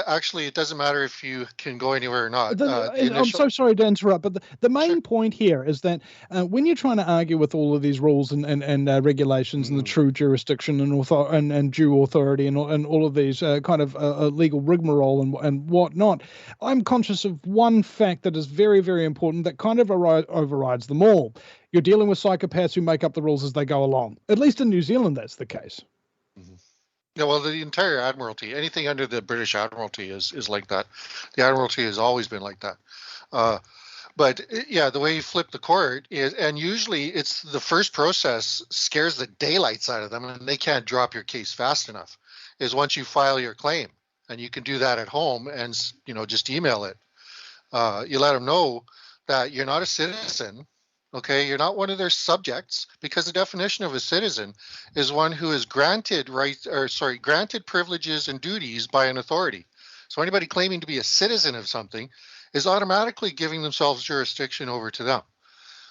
actually it doesn't matter if you can go anywhere or not. I'm so sorry to interrupt, but the main point here is that when you're trying to argue with all of these rules and regulations and the true jurisdiction and due authority and all of these kind of legal rigmarole and whatnot, I'm conscious of one fact that is very, very important that kind of overrides them all. You're dealing with psychopaths who make up the rules as they go along. At least in New Zealand, that's the case. Mm-hmm. Yeah, well, the entire Admiralty, anything under the British Admiralty is like that. The Admiralty has always been like that. But yeah, the way you flip the court is, and usually it's the first process scares the daylights out of them, and they can't drop your case fast enough. Is once you file your claim, and you can do that at home, and just email it. You let them know that you're not a citizen. Okay, you're not one of their subjects, because the definition of a citizen is one who is granted privileges and duties by an authority. So anybody claiming to be a citizen of something is automatically giving themselves jurisdiction over to them.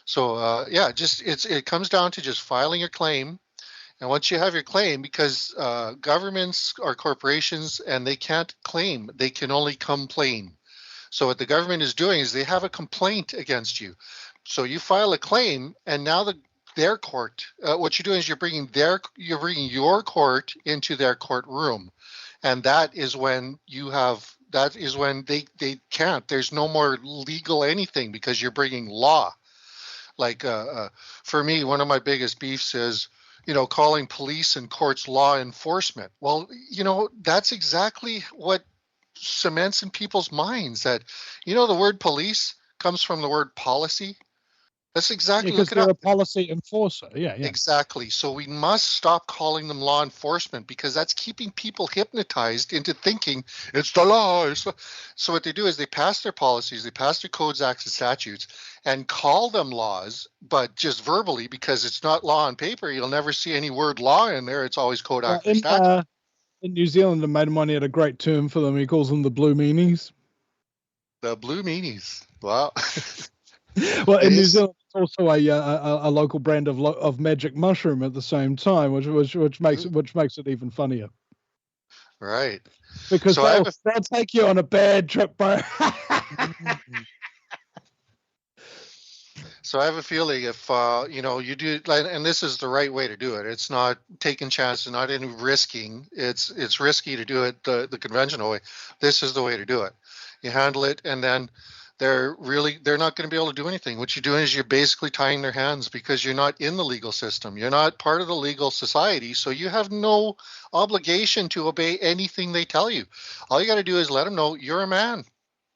So it comes down to just filing your claim. And once you have your claim, because governments are corporations and they can't claim, they can only complain. So what the government is doing is they have a complaint against you. So you file a claim, and now their court. What you're doing is you're bringing your court into their courtroom, and that is when they can't. There's no more legal anything because you're bringing law. Like for me, one of my biggest beefs is calling police and courts law enforcement. Well, that's exactly what cements in people's minds that the word police comes from the word policy. That's exactly because they're a policy enforcer. Yeah. Exactly. So we must stop calling them law enforcement, because that's keeping people hypnotized into thinking it's the law. So what they do is they pass their policies, they pass their codes, acts, and statutes, and call them laws, but just verbally, because it's not law on paper. You'll never see any word law in there. It's always code, act, or statute. In New Zealand, a mate of mine had a great term for them. He calls them the blue meanies. The blue meanies. Wow. Well, in New Zealand, it's also a local brand of magic mushroom at the same time, which makes it even funnier. Right. Because they'll take you on a bad trip, bro. So I have a feeling if you do, and this is the right way to do it. It's not taking chances, not any risking. It's risky to do it the conventional way. This is the way to do it. You handle it, and then they're not going to be able to do anything. What you're doing is you're basically tying their hands, because you're not in the legal system. You're not part of the legal society, so you have no obligation to obey anything they tell you. All you got to do is let them know you're a man.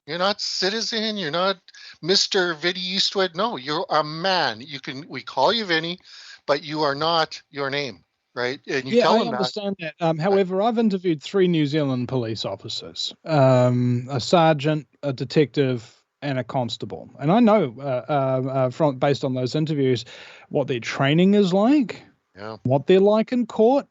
You're not citizen. You're not Mr. Vinny Eastwood. No, you're a man. We call you Vinny, but you are not your name, right? And you tell them that. I understand that. However, I've interviewed 3 New Zealand police officers, a sergeant, a detective, and a constable. And I know based on those interviews what their training is like, what they're like in court,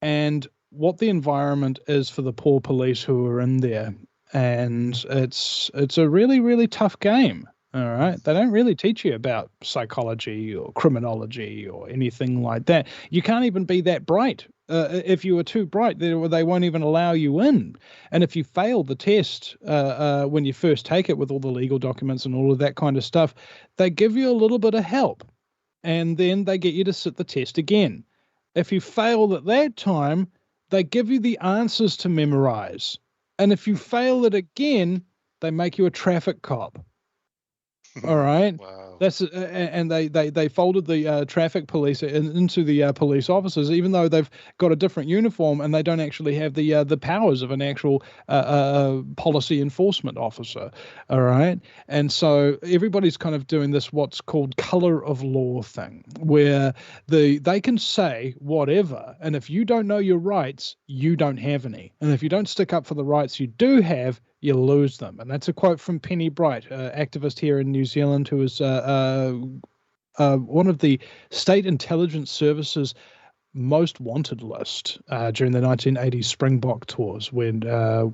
and what the environment is for the poor police who are in there. And it's a really, really tough game. All right. They don't really teach you about psychology or criminology or anything like that. You can't even be that bright. If you were too bright, they won't even allow you in. And if you fail the test when you first take it with all the legal documents and all of that kind of stuff, they give you a little bit of help, and then they get you to sit the test again. If you fail at that time, they give you the answers to memorize. And if you fail it again, they make you a traffic cop. All right. Wow. That's and they folded the traffic police into the police officers, even though they've got a different uniform and they don't actually have the powers of an actual policy enforcement officer. All right. And so everybody's kind of doing this what's called color of law thing, where they can say whatever, and if you don't know your rights, you don't have any, and if you don't stick up for the rights you do have, you lose them. And that's a quote from Penny Bright, activist here in New Zealand, who is one of the State Intelligence Service's most wanted list during the 1980s Springbok tours, when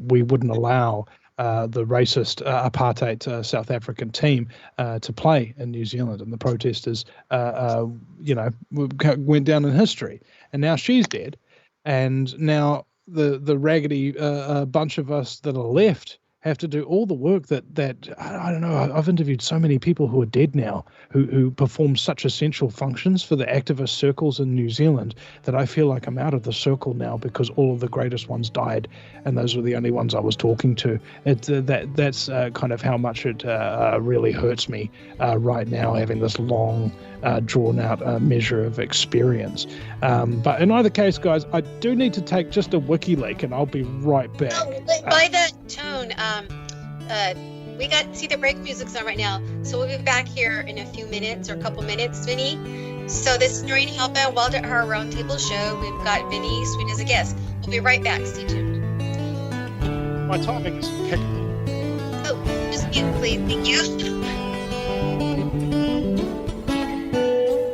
we wouldn't allow the racist apartheid South African team to play in New Zealand. And the protesters, went down in history. And now she's dead. And now the raggedy bunch of us that are left have to do all the work that I don't know. I've interviewed so many people who are dead now who perform such essential functions for the activist circles in New Zealand that I feel like I'm out of the circle now, because all of the greatest ones died, and those were the only ones I was talking to. That's kind of how much it really hurts me right now, having this long, drawn out measure of experience. But in either case, guys, I do need to take just a wiki leak, and I'll be right back. Oh, by the tone, we got the break music's on right now, so we'll be back here in a few minutes or a couple minutes, Vinny. So this is Noreen Helpman, Welder Our Roundtable Show. We've got Vinny Eastwood as a guest. We'll be right back. Stay tuned. My timing is impeccable. Oh, just mute, please. Thank you.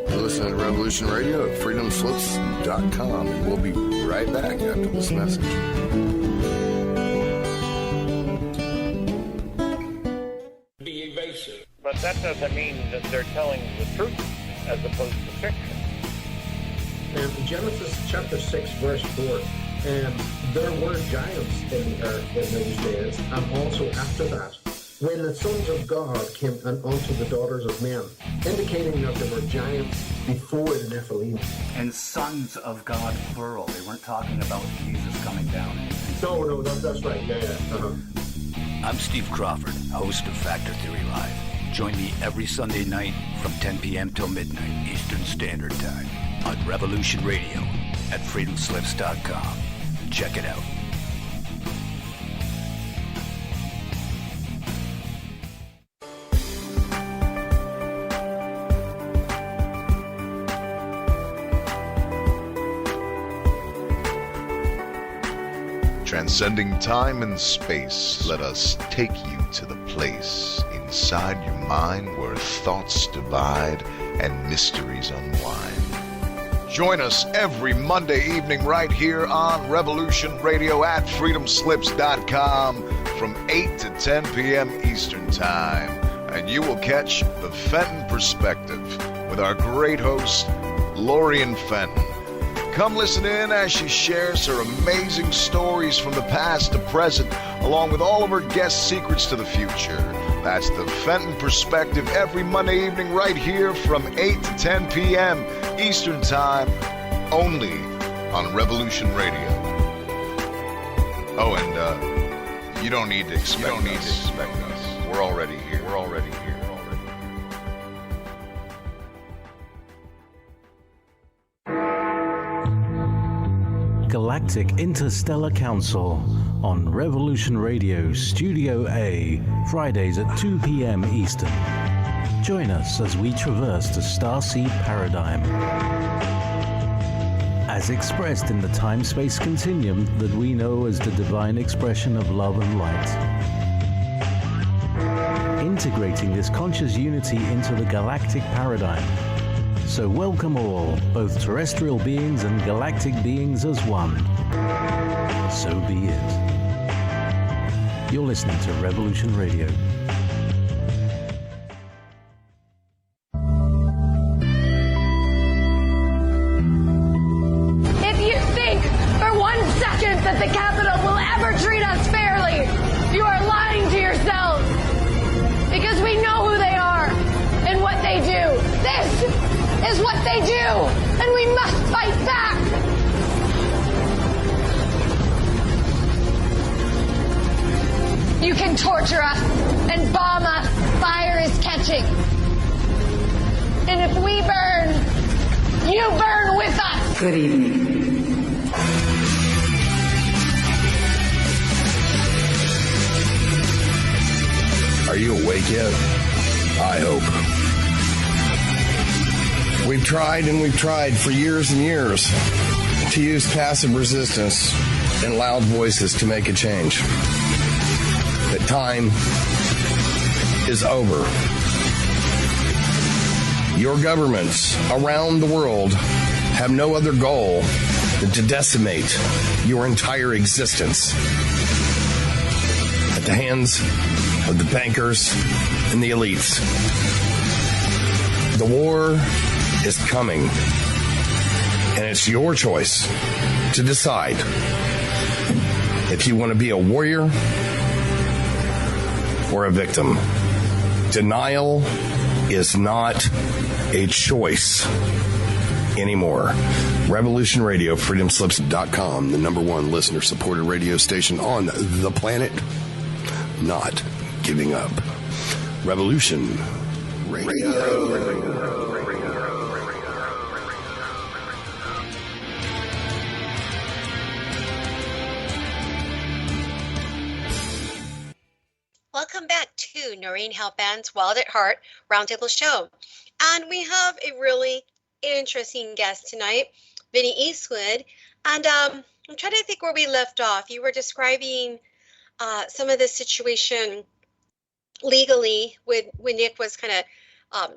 You're listening to Revolution Radio at freedomslips.com, and we'll be right back after this message. But that doesn't mean that they're telling the truth as opposed to fiction. And in Genesis chapter 6, verse 4, and there were giants in the earth in those days, and also after that, when the sons of God came unto the daughters of men, indicating that there were giants before the Nephilim. And sons of God, plural. They weren't talking about Jesus coming down. No, that's right. Yeah. Uh-huh. I'm Steve Crawford, host of Factor Theory Live. Join me every Sunday night from 10 p.m. till midnight Eastern Standard Time on Revolution Radio at freedomslips.com. Check it out. Transcending time and space, let us take you to the place inside your mind where thoughts divide and mysteries unwind. Join us every Monday evening right here on Revolution Radio at freedomslips.com from 8 to 10 p.m. Eastern Time. And you will catch the Fenton Perspective with our great host, Noreen Fenton. Come listen in as she shares her amazing stories from the past to present, along with all of her guest secrets to the future. That's the Fenton Perspective every Monday evening right here from 8 to 10 p.m. Eastern Time, only on Revolution Radio. Oh, and you don't need to expect us. We're already here. Galactic Interstellar Council on Revolution Radio Studio A, Fridays at 2 p.m. Eastern. Join us as we traverse the starseed paradigm, as expressed in the time-space continuum that we know as the divine expression of love and light. Integrating this conscious unity into the galactic paradigm. So welcome all, both terrestrial beings and galactic beings as one. So be it. You're listening to Revolution Radio. If you think for 1 second that the Capitol will ever treat us fairly, you are lying to yourselves. Because we know who they are and what they do. This is what they do, and we must fight back. torture us and bomb us, fire is catching. And if we burn, you burn with us. Good evening. Are you awake yet? I hope. We've tried and we've tried for years and years to use passive resistance and loud voices to make a change. But time is over. Your governments around the world have no other goal than to decimate your entire existence at the hands of the bankers and the elites. The war is coming, and it's your choice to decide if you want to be a warrior or a victim. Denial is not a choice anymore. Revolution Radio, freedomslips.com, the number one listener-supported radio station on the planet. Not giving up. Revolution Radio. Welcome back to Noreen Halpand's Wild at Heart Roundtable Show. And we have a really interesting guest tonight, Vinny Eastwood. And I'm trying to think where we left off. You were describing some of the situation legally when Nick was kind of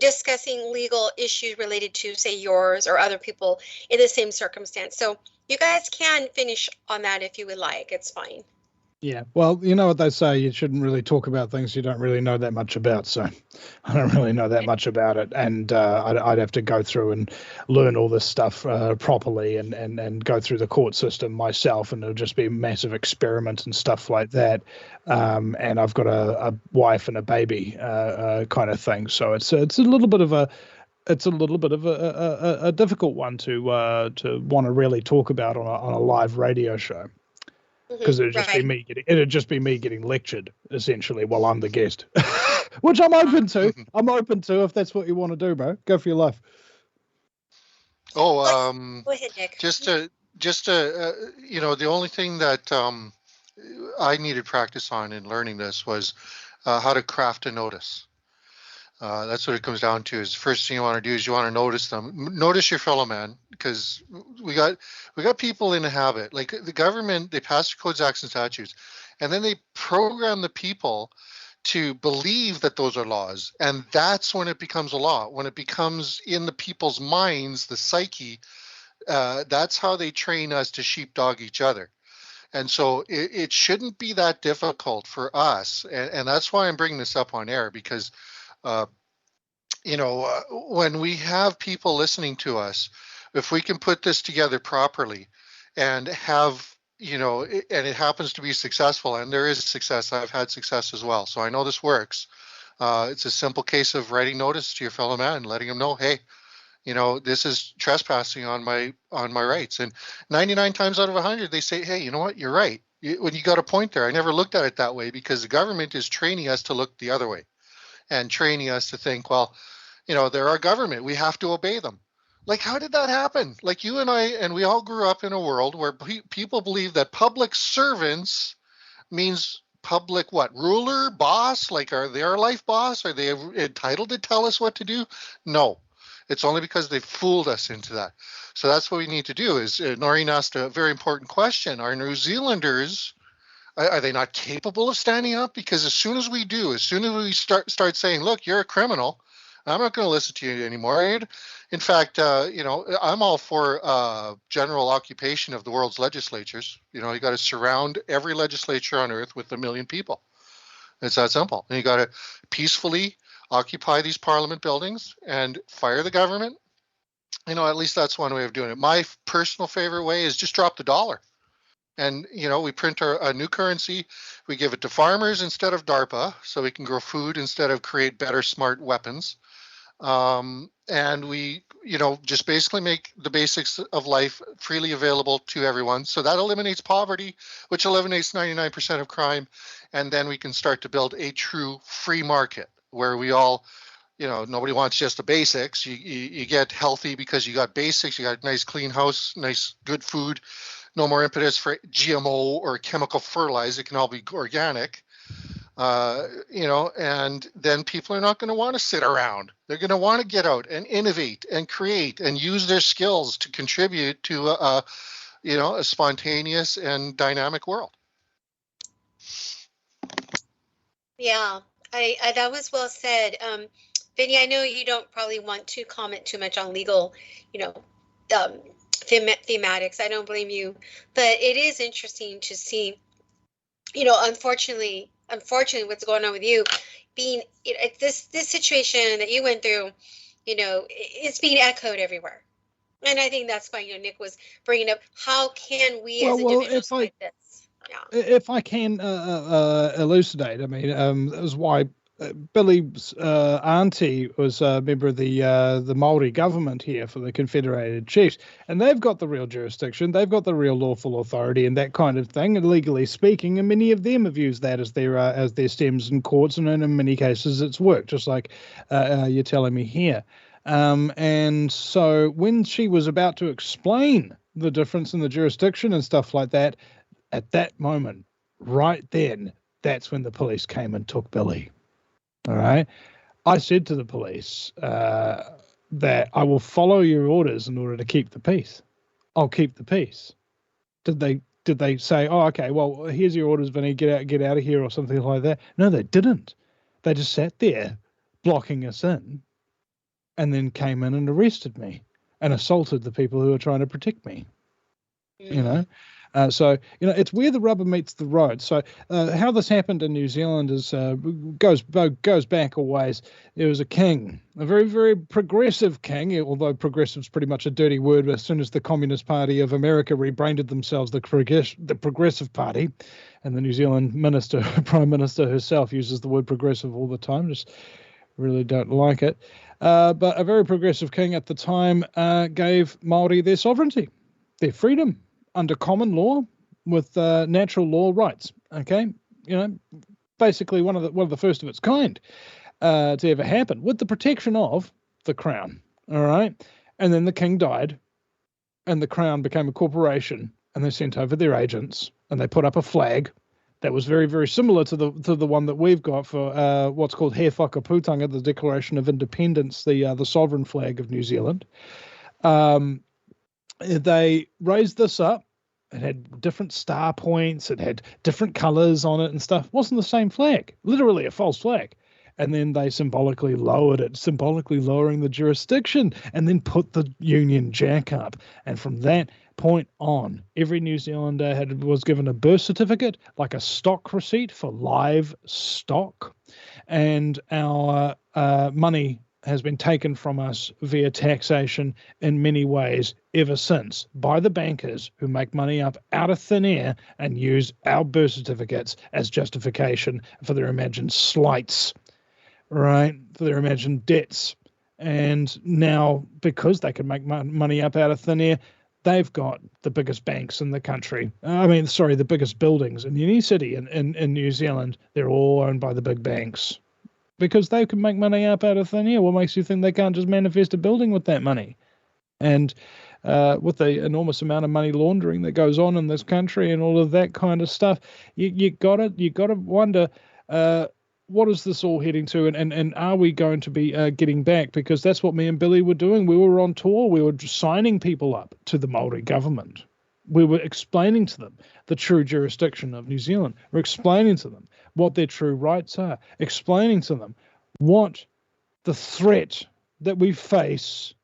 discussing legal issues related to, say, yours or other people in the same circumstance. So you guys can finish on that if you would like. It's fine. Yeah, well, you know what they say, you shouldn't really talk about things you don't really know that much about. So I don't really know that much about it. And I'd have to go through and learn all this stuff properly and go through the court system myself. And it'll just be a massive experiment and stuff like that. And I've got a wife and a baby kind of thing. So it's a little bit of a difficult one to want to really talk about on a live radio show. Because it'd just be me getting lectured essentially while I'm the guest, which I'm open to. I'm open to if that's what you want to do, bro. Go for your life. Go ahead, Nick. Just to the only thing that I needed practice on in learning this was how to craft a notice. That's what it comes down to. Is the first thing you want to do is you want to notice them. Notice your fellow man, because we got people in the habit. Like the government, they pass codes, acts, and statutes, and then they program the people to believe that those are laws, and that's when it becomes a law. When it becomes in the people's minds, the psyche, that's how they train us to sheepdog each other. And so it shouldn't be that difficult for us, and that's why I'm bringing this up on air, because when we have people listening to us, if we can put this together properly and have, and it happens to be successful, and there is success. I've had success as well. So I know this works. It's a simple case of writing notice to your fellow man, letting him know, hey, this is trespassing on my rights. And 99 times out of 100, they say, hey, you know what? You're right. When you got a point there, I never looked at it that way, because the government is training us to look the other way. And training us to think, well, they're our government. We have to obey them. Like, how did that happen? Like you and I, and we all grew up in a world where people believe that public servants means public what? Ruler, boss? Like, are they our life boss? Are they entitled to tell us what to do? No. It's only because they fooled us into that. So that's what we need to do. Is Noreen asked a very important question. Are New Zealanders... Are they not capable of standing up? Because as soon as we start saying, look, you're a criminal, I'm not going to listen to you anymore. In fact, I'm all for general occupation of the world's legislatures. You got to surround every legislature on earth with 1 million people. It's that simple. And you got to peacefully occupy these parliament buildings and fire the government. At least that's one way of doing it. My personal favorite way is just drop the dollar. And, we print a new currency. We give it to farmers instead of DARPA, so we can grow food instead of create better, smart weapons. And we, just basically make the basics of life freely available to everyone. So that eliminates poverty, which eliminates 99% of crime. And then we can start to build a true free market where we all, nobody wants just the basics. You get healthy because you got basics. You got a nice clean house, nice good food, no more impetus for GMO or chemical fertilizer. It can all be organic. And then people are not going to want to sit around. They're going to want to get out and innovate and create and use their skills to contribute to a spontaneous and dynamic world. Yeah, I that was well said. Vinny, I know you don't probably want to comment too much on legal, thematics. I don't blame you, but it is interesting to see, unfortunately, what's going on with you being this situation that you went through, it's being echoed everywhere. And I think that's why, Nick was bringing up, how can we as individuals fight this? Yeah. If I can elucidate, I mean, that was why Billy's auntie was a member of the Māori government here for the Confederated Chiefs, and they've got the real jurisdiction, they've got the real lawful authority and that kind of thing, and legally speaking, and many of them have used that as their stems in courts, and in many cases it's worked, just like you're telling me here. And so when she was about to explain the difference in the jurisdiction and stuff like that, at that moment, right then, that's when the police came and took Billy. All right. I said to the police that I will follow your orders in order to keep the peace. I'll keep the peace. Did they say, oh, okay, well, here's your orders, Vinny, get out of here or something like that? No, they didn't. They just sat there blocking us in and then came in and arrested me and assaulted the people who were trying to protect me. So it's where the rubber meets the road. So how this happened in New Zealand is goes back a ways. There was a king, a very, very progressive king, although progressive's pretty much a dirty word. As soon as the Communist Party of America rebranded themselves the Progressive Party, and the New Zealand Prime Minister herself uses the word progressive all the time, just really don't like it. But a very progressive king at the time gave Māori their sovereignty, their freedom, under common law with natural law rights. Okay, basically one of the first of its kind to ever happen, with the protection of the crown. All right, and then the king died, and the crown became a corporation, and they sent over their agents, and they put up a flag that was very, very similar to the one that we've got for what's called He Whakaputanga, the Declaration of Independence, the sovereign flag of New Zealand. They raised this up. It had different star points. It had different colors on it and stuff. It wasn't the same flag, literally a false flag. And then they symbolically lowered it, symbolically lowering the jurisdiction, and then put the Union Jack up. And from that point on, every New Zealander was given a birth certificate, like a stock receipt for live stock. And our money has been taken from us via taxation in many ways ever since by the bankers who make money up out of thin air and use our birth certificates as justification for their imagined slights, right? For their imagined debts. And now, because they can make money up out of thin air, they've got the biggest banks in the country. The biggest buildings in any city in New Zealand. They're all owned by the big banks. Because they can make money up out of thin air. What makes you think they can't just manifest a building with that money? And with the enormous amount of money laundering that goes on in this country and all of that kind of stuff, you gotta wonder what is this all heading to, and are we going to be getting back? Because that's what me and Billy were doing. We were on tour. We were signing people up to the Māori government. We were explaining to them the true jurisdiction of New Zealand. We're explaining to them what their true rights are, explaining to them what the threat that we face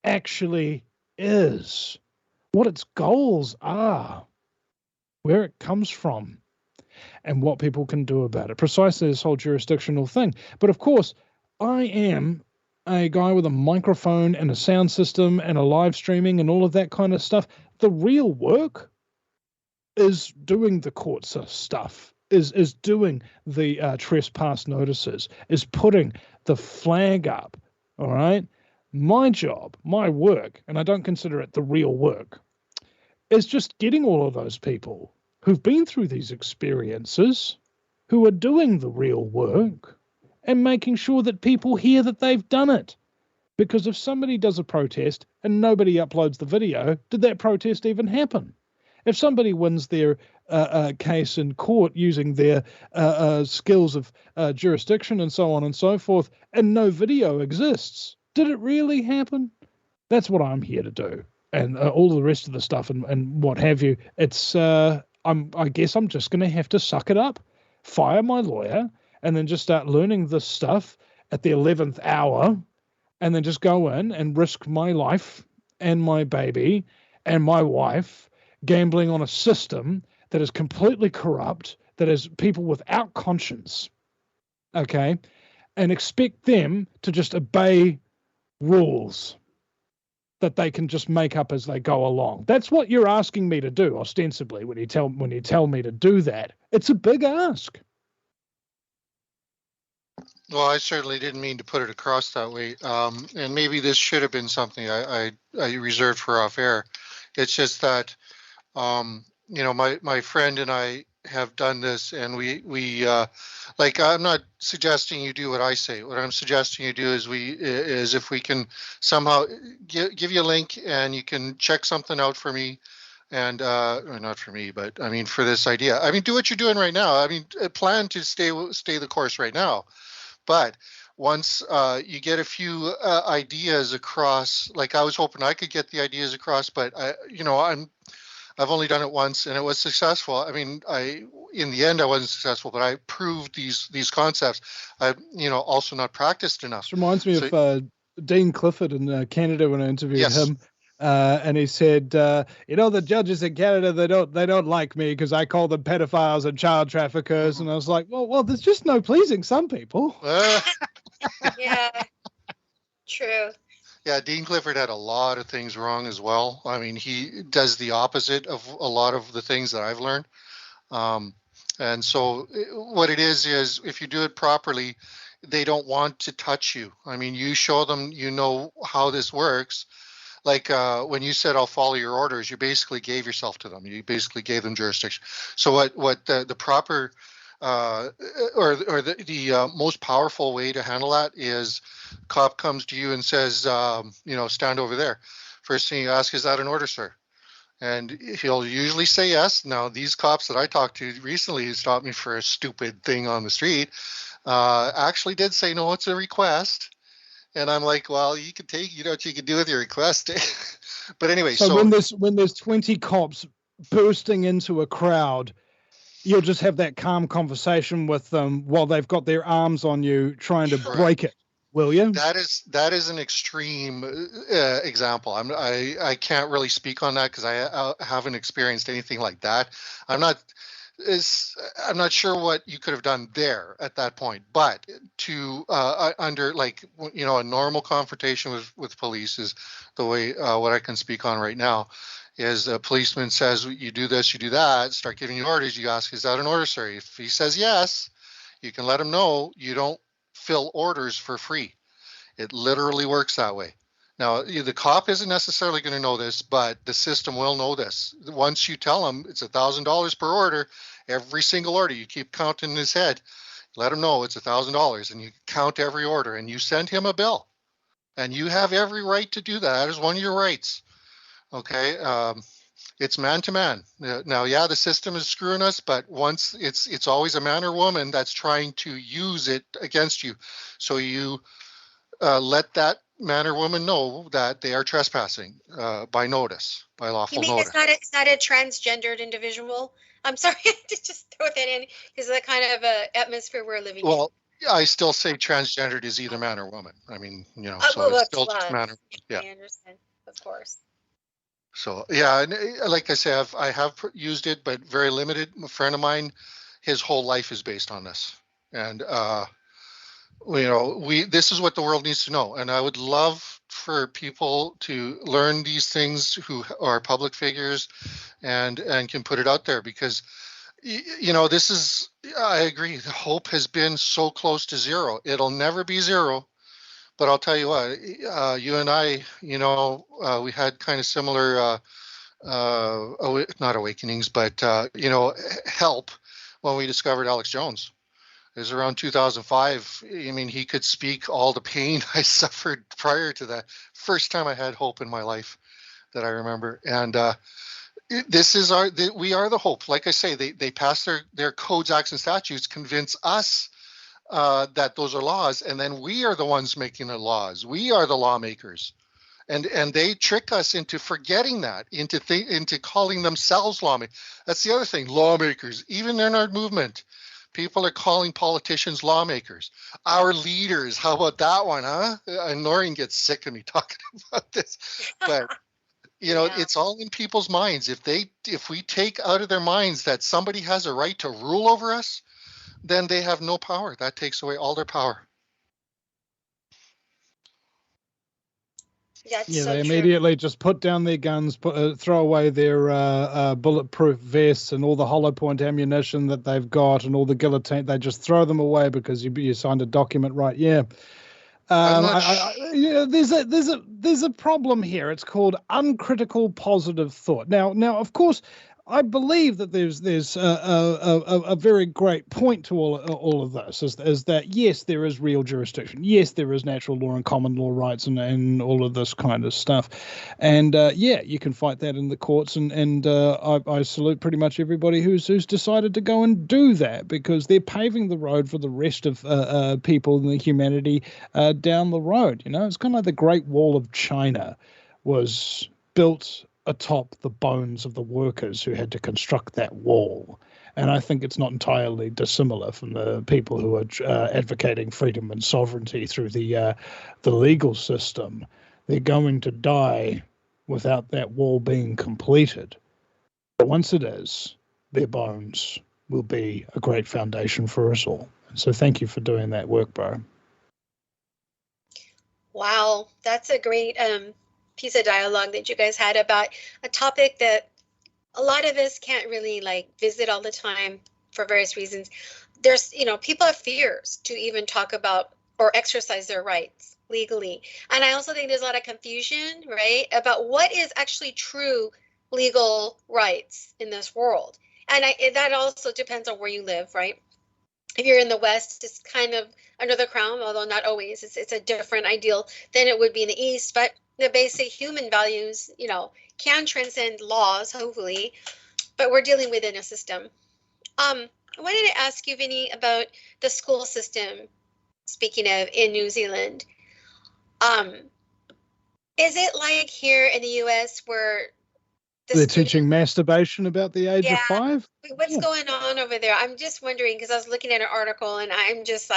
actually is, what its goals are, where it comes from, and what people can do about it. Precisely this whole jurisdictional thing. But of course, I am a guy with a microphone and a sound system and a live streaming and all of that kind of stuff. The real work is doing the court stuff, is doing the trespass notices, is putting the flag up All right. My job, my work, and I don't consider it the real work, is just getting all of those people who've been through these experiences, who are doing the real work, and making sure that people hear that they've done it. Because if somebody does a protest and nobody uploads the video, did that protest even happen? If somebody wins their case in court using their skills of jurisdiction and so on and so forth, and no video exists, did it really happen? That's what I'm here to do. And all the rest of the stuff and what have you, it's I guess I'm just going to have to suck it up, fire my lawyer, and then just start learning this stuff at the 11th hour, and then just go in and risk my life and my baby and my wife gambling on a system that is completely corrupt, that is people without conscience, okay, and expect them to just obey rules that they can just make up as they go along. That's what you're asking me to do, ostensibly, when you tell me to do that. It's a big ask. Well, I certainly didn't mean to put it across that way. And maybe this should have been something I reserved for off air. It's just that, my friend and I have done this, and we like, I'm not suggesting you do what I say. What I'm suggesting you do is if we can somehow give you a link and you can check something out for me, and or not for me, but I mean for this idea. I mean, do what you're doing right now. I mean, plan to stay the course right now. But once you get a few ideas across, like I was hoping I could get the ideas across, but I've only done it once and it was successful. I mean, in the end I wasn't successful, but I proved these concepts. I also not practiced enough. This reminds me of Dean Clifford in Canada when I interviewed him. And he said, the judges in Canada, they don't like me because I call them pedophiles and child traffickers. And I was like, well, there's just no pleasing some people. Yeah, true. Yeah, Dean Clifford had a lot of things wrong as well. I mean, he does the opposite of a lot of the things that I've learned. And so what it is if you do it properly, they don't want to touch you. I mean, you show them, how this works. Like when you said, I'll follow your orders, you basically gave yourself to them. You basically gave them jurisdiction. So what the proper or the most powerful way to handle that is cop comes to you and says, stand over there. First thing you ask, is that an order, sir? And he'll usually say yes. Now, these cops that I talked to recently who stopped me for a stupid thing on the street actually did say, no, it's a request. And I'm like, well, you can take, what you can do with your request. But anyway, so when there's 20 cops bursting into a crowd, you'll just have that calm conversation with them while they've got their arms on you trying to break it, will you? That is an extreme example. I can't really speak on that because I haven't experienced anything like that. I'm not sure what you could have done there at that point, but to under a normal confrontation with police is the way what I can speak on right now. Is a policeman says, you do this, you do that, start giving you orders, you ask, is that an order, sir? If he says yes, you can let him know you don't fill orders for free. It literally works that way. Now, the cop isn't necessarily going to know this, but the system will know this. Once you tell him it's $1,000 per order, every single order, you keep counting in his head, let him know it's $1,000, and you count every order, and you send him a bill. And you have every right to do that. That is one of your rights. Okay, it's man to man. Now, the system is screwing us, but once it's always a man or woman that's trying to use it against you. So you let that man or woman know that they are trespassing by notice, by lawful notice. It's not a transgendered individual? I'm sorry to just throw that in because of the kind of atmosphere we're living in. Well, I still say transgendered is either man or woman. I mean, so it's still man or yeah. I understand, of course. So, and like I say, I have used it, but very limited. A friend of mine, his whole life is based on this. And, this is what the world needs to know. And I would love for people to learn these things who are public figures and can put it out there because, this is, I agree, the hope has been so close to zero. It'll never be zero, But I'll tell you what, you and I, we had kind of similar, not awakenings, but, help when we discovered Alex Jones. It was around 2005. I mean, he could speak all the pain I suffered prior to that. First time I had hope in my life that I remember. And we are the hope. Like I say, they pass their codes, acts, and statutes, convince us that those are laws, and then we are the ones making the laws. We are the lawmakers. And they trick us into forgetting that, into calling themselves lawmakers. That's the other thing, lawmakers. Even in our movement, people are calling politicians lawmakers. Our leaders, how about that one, huh? And Noreen gets sick of me talking about this. But, it's all in people's minds. If we take out of their minds that somebody has a right to rule over us, then they have no power. That takes away all their power. They immediately just put down their guns, throw away their bulletproof vests and all the hollow point ammunition that they've got and all the guillotine. They just throw them away because you signed a document, right? Yeah. There's a problem here. It's called uncritical positive thought. Now, of course, I believe that there's a very great point to all of this is that yes, there is real jurisdiction. Yes, there is natural law and common law rights and all of this kind of stuff, and you can fight that in the courts. And I salute pretty much everybody who's decided to go and do that, because they're paving the road for the rest of people in the humanity down the road. It's kind of like the Great Wall of China was built atop the bones of the workers who had to construct that wall. And I think it's not entirely dissimilar from the people who are advocating freedom and sovereignty through the legal system. They're going to die without that wall being completed. But once it is, their bones will be a great foundation for us all. So thank you for doing that work, bro. Wow, that's a great piece of dialogue that you guys had about a topic that a lot of us can't really visit all the time for various reasons. There's, people have fears to even talk about or exercise their rights legally. And I also think there's a lot of confusion, right, about what is actually true legal rights in this world. And that also depends on where you live, right? If you're in the West, it's kind of under the crown, although not always. It's a different ideal than it would be in the East. But the basic human values, can transcend laws, hopefully, but we're dealing within a system. I wanted to ask you, Vinny, about the school system, speaking of in New Zealand. Is it like here in the U.S. where they're teaching masturbation about the age of 5? What's going on over there? I'm just wondering, because I was looking at an article and I'm just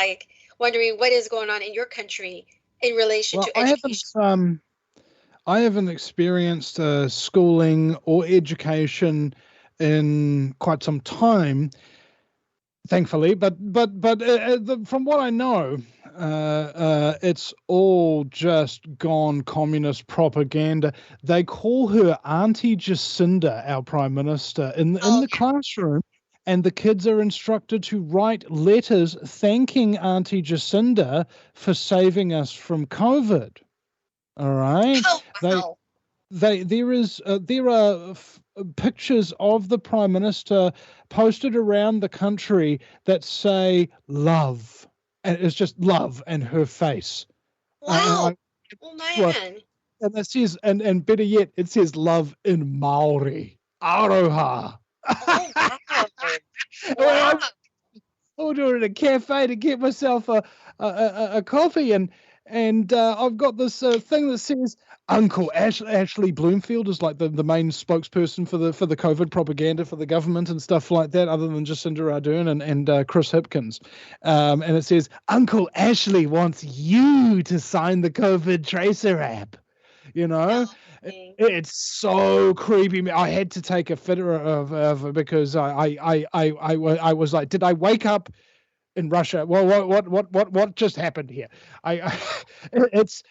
wondering what is going on in your country in relation to education. I haven't experienced schooling or education in quite some time, thankfully. But from what I know, it's all just gone communist propaganda. They call her Auntie Jacinda, our Prime Minister, in the classroom, and the kids are instructed to write letters thanking Auntie Jacinda for saving us from COVID. All right. Oh, wow. There are pictures of the Prime Minister posted around the country that say love, and it's just love and her face. Wow. Oh man. And it says, and better yet, it says love in Maori. Aroha. Oh, wow. Wow. I'm ordering a cafe to get myself a coffee, and I've got this thing that says Uncle Ashley Bloomfield is like the main spokesperson for the COVID propaganda for the government and stuff like that, other than Jacinda Ardern and Chris Hipkins. And it says, Uncle Ashley wants you to sign the COVID tracer app. It's so creepy. I had to take a fit of because I was like, did I wake up in Russia. Well, what just happened here? It's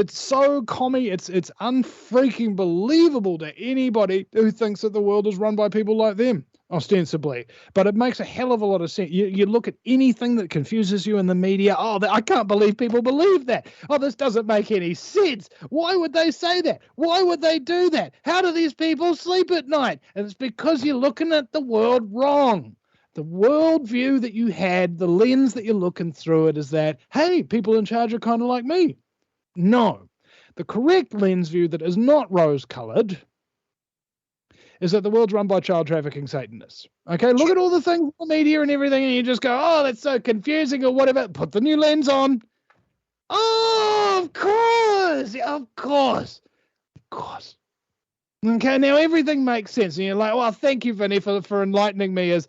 so commie. It's unfreaking believable to anybody who thinks that the world is run by people like them, ostensibly. But it makes a hell of a lot of sense. You look at anything that confuses you in the media. Oh, I can't believe people believe that. Oh, this doesn't make any sense. Why would they say that? Why would they do that? How do these people sleep at night? And it's because you're looking at the world wrong. The worldview that you had, the lens that you're looking through it is that, hey, people in charge are kind of like me. No. The correct lens view that is not rose-colored is that the world's run by child trafficking Satanists. Okay, look at all the things in the media and everything, and you just go, oh, that's so confusing or whatever. Put the new lens on. Oh, of course. Of course. Of course. Okay, now everything makes sense. And you're like, well, thank you, Vinny, for enlightening me as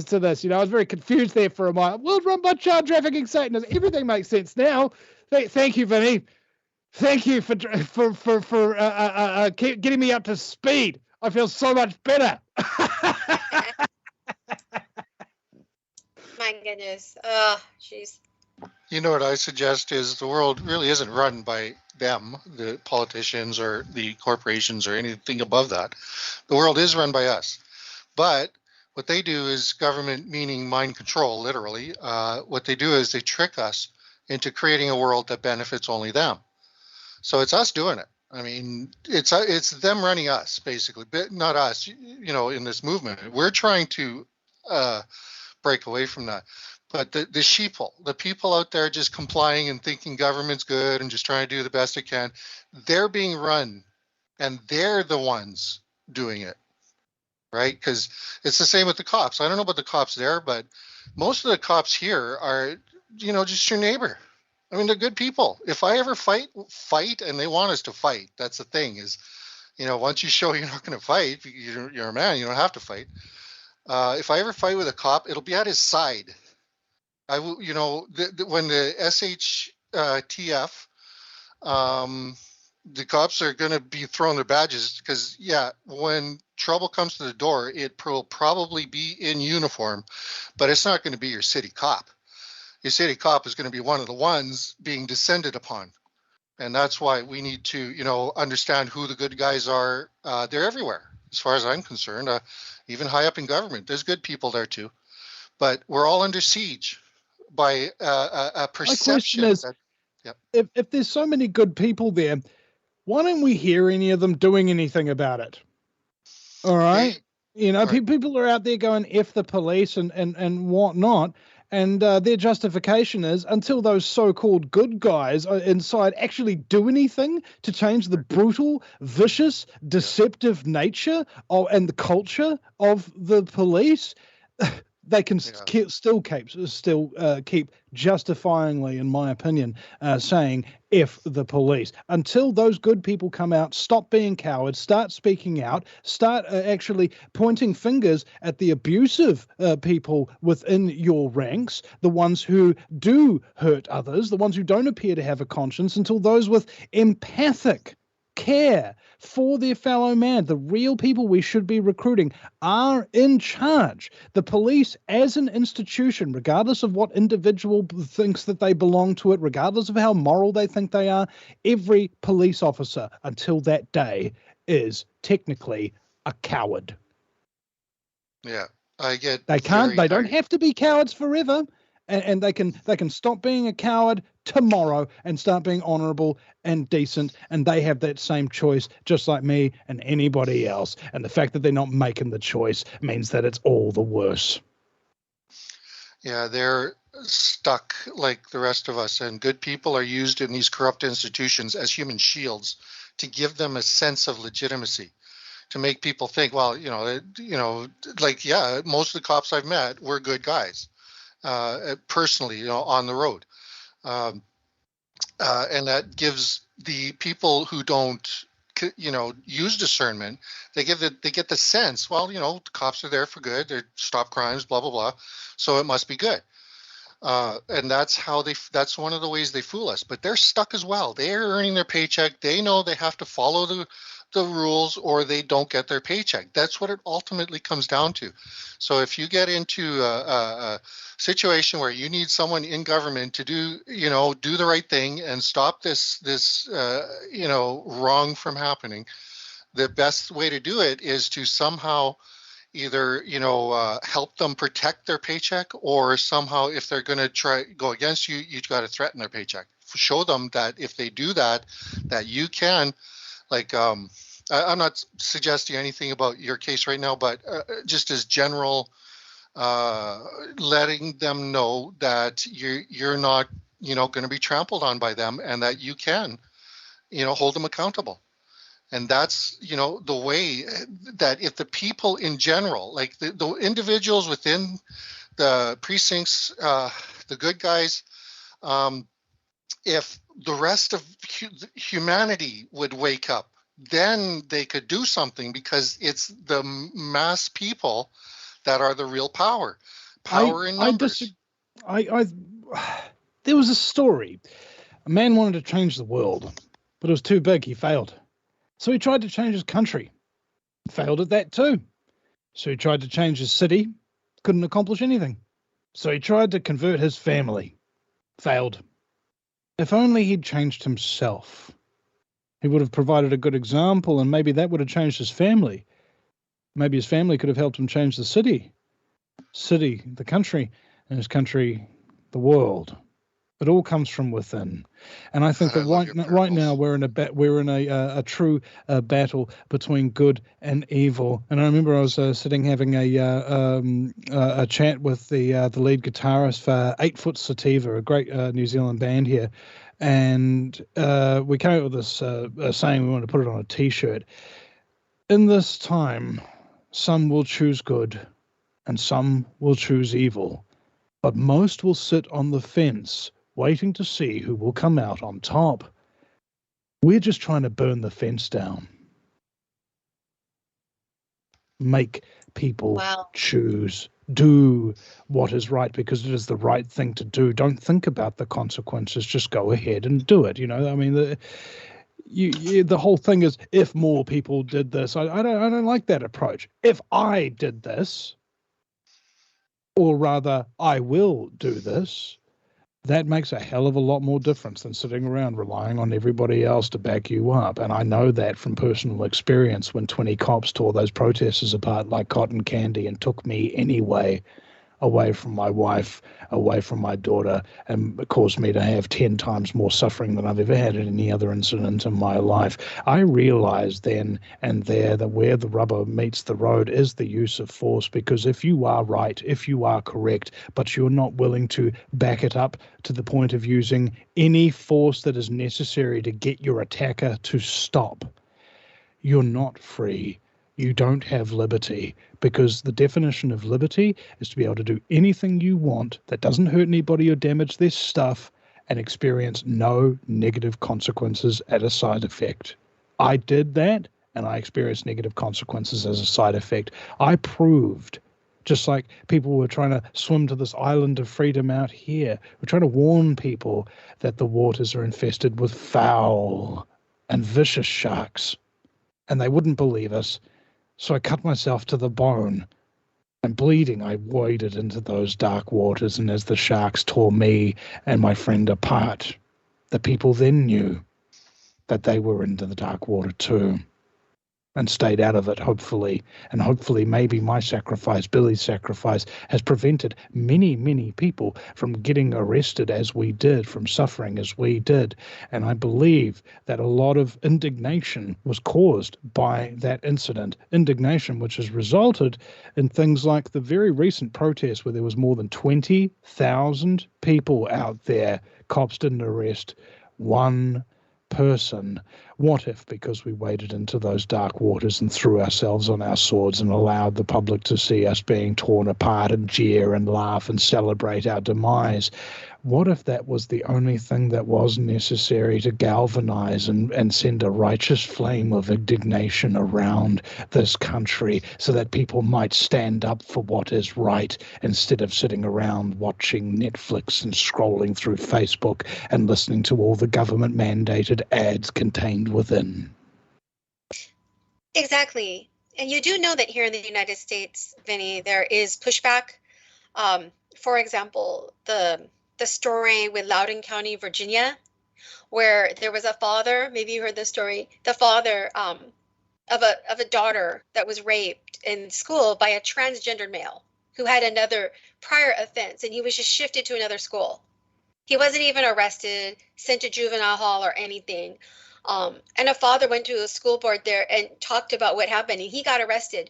to this. I was very confused there for a moment. World run by child trafficking Satanists. Everything makes sense now. Thank you, Vinny. Thank you for getting me up to speed. I feel so much better. My goodness. Oh, jeez. You know what I suggest is the world really isn't run by them, the politicians or the corporations or anything above that. The world is run by us. But what they do is government, meaning mind control, literally. What they do is they trick us into creating a world that benefits only them. So it's us doing it. I mean, it's them running us, basically, but not us, in this movement. We're trying to break away from that. But the sheeple, the people out there just complying and thinking government's good and just trying to do the best it can, they're being run, and they're the ones doing it, right? Because it's the same with the cops. I don't know about the cops there, but most of the cops here are, just your neighbor. I mean, they're good people. If I ever fight, and they want us to fight. That's the thing is, once you show you're not going to fight, you're a man, you don't have to fight. If I ever fight with a cop, it'll be at his side. I will, when the SHTF, the cops are going to be throwing their badges because, when trouble comes to the door, it will probably be in uniform, but it's not going to be your city cop. Your city cop is going to be one of the ones being descended upon. And that's why we need to, understand who the good guys are. They're everywhere, as far as I'm concerned, even high up in government. There's good people there too. But we're all under siege by a perception. My question is, if there's so many good people there, why don't we hear any of them doing anything about it? All right? People are out there going F the police and whatnot. And their justification is until those so-called good guys inside actually do anything to change the brutal, vicious, deceptive nature and the culture of the police, they can still keep justifyingly, in my opinion, saying F the police. Until those good people come out, stop being cowards, start speaking out, start actually pointing fingers at the abusive people within your ranks, the ones who do hurt others, the ones who don't appear to have a conscience, until those with empathic care for their fellow man, the real people we should be recruiting, are in charge. The police as an institution, regardless of what individual thinks that they belong to it, regardless of how moral they think they are, every police officer until that day is technically a coward. Yeah, I get. They don't have to be cowards forever. And they can stop being a coward tomorrow and start being honorable and decent, and they have that same choice just like me and anybody else. And the fact that they're not making the choice means that it's all the worse. Yeah, they're stuck like the rest of us, and good people are used in these corrupt institutions as human shields to give them a sense of legitimacy, to make people think, well, most of the cops I've met were good guys. Personally, on the road. And that gives the people who don't, use discernment, they get the sense, well, the cops are there for good, they stop crimes, blah, blah, blah. So it must be good. And that's one of the ways they fool us, but they're stuck as well. They're earning their paycheck. They know they have to follow the rules or they don't get their paycheck. That's what it ultimately comes down to. So if you get into a situation where you need someone in government to do the right thing and stop this wrong from happening, the best way to do it is to somehow either help them protect their paycheck, or somehow, if they're going to try go against you, you've got to threaten their paycheck. Show them that if they do that, that you can, I'm not suggesting anything about your case right now, but just as general, letting them know that you're not going to be trampled on by them, and that you can hold them accountable. And that's, the way that if the people in general, like the individuals within the precincts, the good guys, if the rest of humanity would wake up, then they could do something, because it's the mass people that are the real power. Power in numbers. There was a story. A man wanted to change the world, but it was too big. He failed. So he tried to change his country. Failed at that too. So he tried to change his city. Couldn't accomplish anything. So he tried to convert his family. Failed. If only he'd changed himself. He would have provided a good example, and maybe that would have changed his family. Maybe his family could have helped him change the city. City, the country, and his country, the world. It all comes from within, and I think that right now we're in a true battle between good and evil. And I remember I was sitting having a chat with the lead guitarist for 8 Foot Sativa, a great New Zealand band here, and we came up with this saying we wanted to put it on a T-shirt. In this time, some will choose good, and some will choose evil, but most will sit on the fence, waiting to see who will come out on top. We're just trying to burn the fence down. Make people choose. Do what is right, because it is the right thing to do. Don't think about the consequences. Just go ahead and do it. I mean, the whole thing is, if more people did this, I don't like that approach. If I did this, or rather, I will do this, that makes a hell of a lot more difference than sitting around relying on everybody else to back you up. And I know that from personal experience, when 20 cops tore those protesters apart like cotton candy and took me anyway, away from my wife, away from my daughter, and caused me to have 10 times more suffering than I've ever had at any other incident in my life. I realized then and there that where the rubber meets the road is the use of force, because if you are right, if you are correct, but you're not willing to back it up to the point of using any force that is necessary to get your attacker to stop, you're not free. You don't have liberty, because the definition of liberty is to be able to do anything you want that doesn't hurt anybody or damage their stuff and experience no negative consequences as a side effect. I did that, and I experienced negative consequences as a side effect. I proved, just like people were trying to swim to this island of freedom out here, we're trying to warn people that the waters are infested with foul and vicious sharks, and they wouldn't believe us. So I cut myself to the bone, and bleeding I waded into those dark waters, and as the sharks tore me and my friend apart, the people then knew that they were into the dark water too, and stayed out of it, hopefully. And hopefully maybe my sacrifice, Billy's sacrifice, has prevented many, many people from getting arrested as we did, from suffering as we did. And I believe that a lot of indignation was caused by that incident, indignation which has resulted in things like the very recent protest where there was more than 20,000 people out there. Cops didn't arrest one person. What if, because we waded into those dark waters and threw ourselves on our swords and allowed the public to see us being torn apart and jeer and laugh and celebrate our demise, what if that was the only thing that was necessary to galvanize and send a righteous flame of indignation around this country so that people might stand up for what is right instead of sitting around watching Netflix and scrolling through Facebook and listening to all the government mandated ads contained within? Exactly. And you do know that here in the United States, Vinny, there is pushback. For example, the story with Loudoun County, Virginia, where there was a father, maybe you heard the story, the father of a daughter that was raped in school by a transgendered male who had another prior offense, and he was just shifted to another school. He wasn't even arrested, sent to juvenile hall or anything. And a father went to a school board there and talked about what happened, and he got arrested.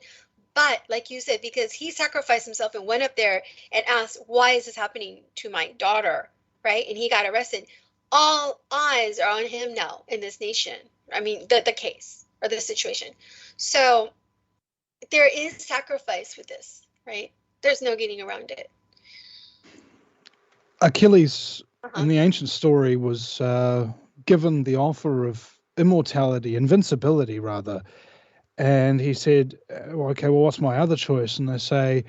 But like you said, because he sacrificed himself and went up there and asked, why is this happening to my daughter? Right? And he got arrested. All eyes are on him now in this nation. I mean, the case or the situation. So there is sacrifice with this, right? There's no getting around it. Achilles in the ancient story was given the offer of immortality, invincibility rather. And he said, okay, well, what's my other choice? And they say,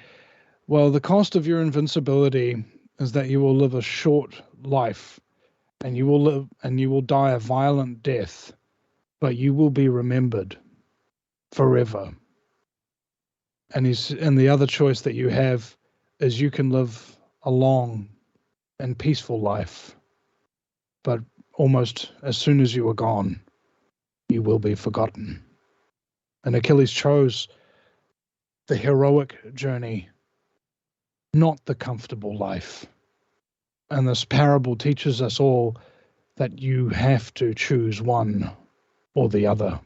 well, the cost of your invincibility is that you will live a short life and you will die a violent death, but you will be remembered forever. And the other choice that you have is you can live a long and peaceful life, but almost as soon as you are gone, you will be forgotten. And Achilles chose the heroic journey, not the comfortable life. And this parable teaches us all that you have to choose one or the other.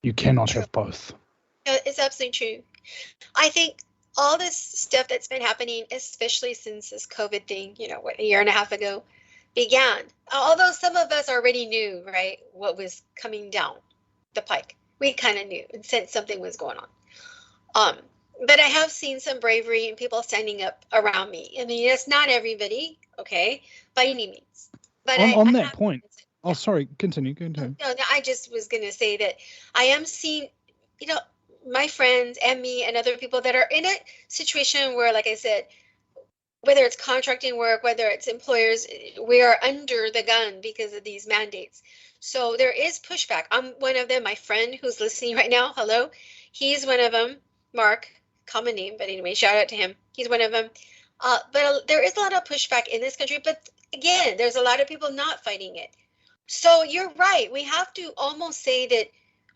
You cannot have both. It's absolutely true. I think all this stuff that's been happening, especially since this COVID thing, a year and a half ago began, although some of us already knew, right, what was coming down the pike. We kind of knew and sensed something was going on. But I have seen some bravery and people standing up around me. I mean, it's not everybody, okay, by any means. But on that point, oh, sorry, continue. No, I just was going to say that I am seeing, my friends and me and other people that are in a situation where, like I said, whether it's contracting work, whether it's employers, we are under the gun because of these mandates. So there is pushback. I'm one of them. My friend who's listening right now, hello, he's one of them. Mark, common name, but anyway, shout out to him. He's one of them. But there is a lot of pushback in this country. But again, there's a lot of people not fighting it. So you're right. We have to almost say that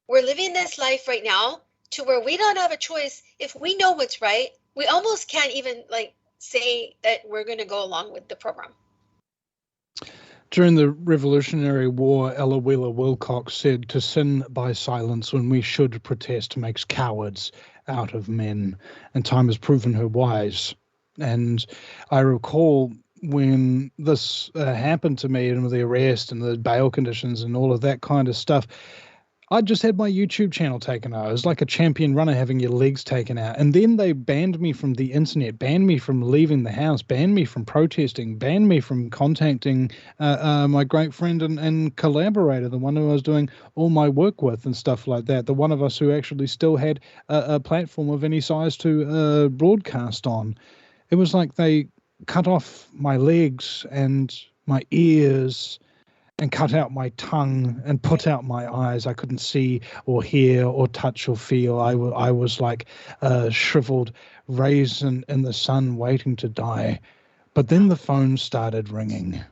we're living this life right now to where we don't have a choice. If we know what's right, we almost can't even say that we're going to go along with the program. During the Revolutionary War, Ella Wheeler Wilcox said, to sin by silence when we should protest makes cowards out of men, and time has proven her wise. And I recall when this happened to me, and with the arrest and the bail conditions and all of that kind of stuff, I just had my YouTube channel taken out. It was like a champion runner having your legs taken out. And then they banned me from the internet, banned me from leaving the house, banned me from protesting, banned me from contacting my great friend and collaborator, the one who I was doing all my work with and stuff like that, the one of us who actually still had a platform of any size to broadcast on. It was like they cut off my legs and my ears and cut out my tongue and put out my eyes. I couldn't see or hear or touch or feel. I was like a shriveled raisin in the sun waiting to die. But then the phone started ringing,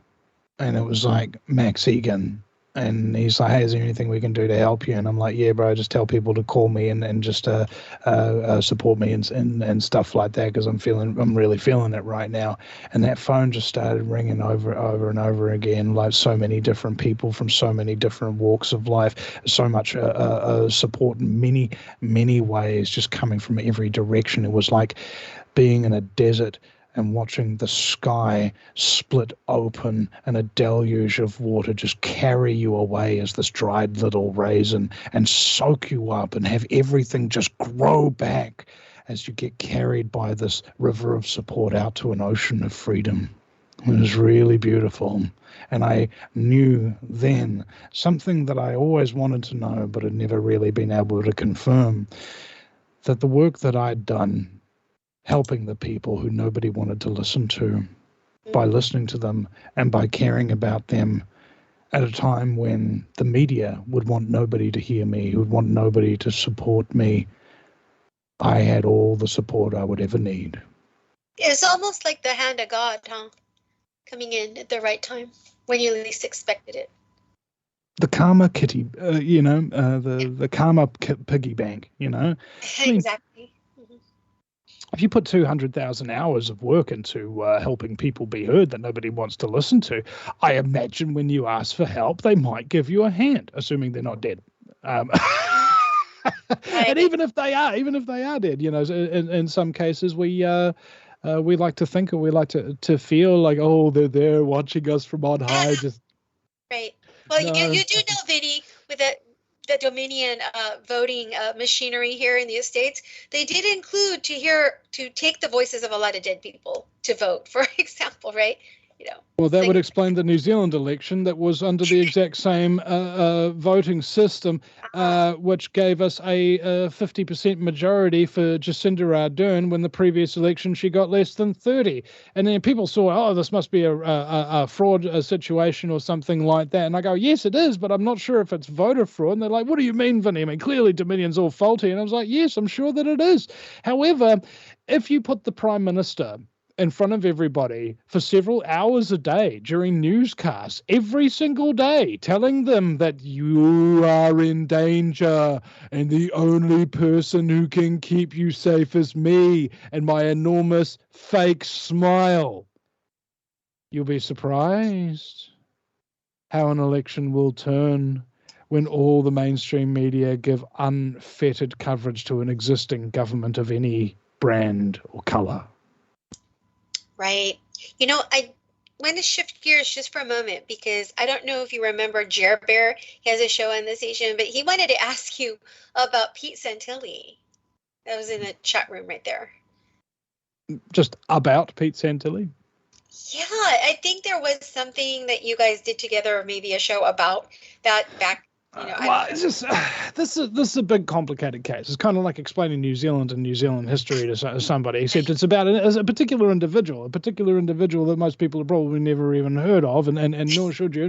and it was like Max Egan. And he's like, hey, is there anything we can do to help you? And I'm like, yeah, bro, just tell people to call me and just support me and stuff like that, because I'm really feeling it right now. And that phone just started ringing over and over again, like so many different people from so many different walks of life, so much support in many, many ways, just coming from every direction. It was like being in a desert and watching the sky split open and a deluge of water just carry you away as this dried little raisin and soak you up and have everything just grow back as you get carried by this river of support out to an ocean of freedom. It was really beautiful. And I knew then something that I always wanted to know but had never really been able to confirm, that the work that I'd done helping the people who nobody wanted to listen to, by listening to them and by caring about them, at a time when the media would want nobody to hear me, would want nobody to support me, I had all the support I would ever need. It's almost like the hand of God, huh? Coming in at the right time when you least expected it. The karma kitty, the karma piggy bank, I mean, Exactly. if you put 200,000 hours of work into helping people be heard that nobody wants to listen to, I imagine when you ask for help, they might give you a hand, assuming they're not dead. And even if they are dead, in some cases we like to think, or we like to feel like, oh, they're there watching us from on high. Just right. Well, no. you do know, Vinny, with the Dominion voting machinery here in the States, they did include to take the voices of a lot of dead people to vote, for example, right? Well, that would explain the New Zealand election that was under the exact same voting system, which gave us a 50% majority for Jacinda Ardern when the previous election she got less than 30. And then people saw, oh, this must be a fraud situation or something like that. And I go, yes, it is, but I'm not sure if it's voter fraud. And they're like, what do you mean, Vinny? I mean, clearly Dominion's all faulty. And I was like, yes, I'm sure that it is. However, if you put the Prime Minister in front of everybody for several hours a day during newscasts every single day, telling them that you are in danger and the only person who can keep you safe is me and my enormous fake smile. You'll be surprised how an election will turn when all the mainstream media give unfettered coverage to an existing government of any brand or colour. Right. I want to shift gears just for a moment because I don't know if you remember Jer Bear. He has a show on the station, but he wanted to ask you about Pete Santilli. That was in the chat room right there. Just about Pete Santilli? Yeah, I think there was something that you guys did together, or maybe a show about that back. Well, it's just this is a big complicated case. It's kind of like explaining New Zealand and New Zealand history to somebody, except it's about a particular individual that most people have probably never even heard of, and nor should you,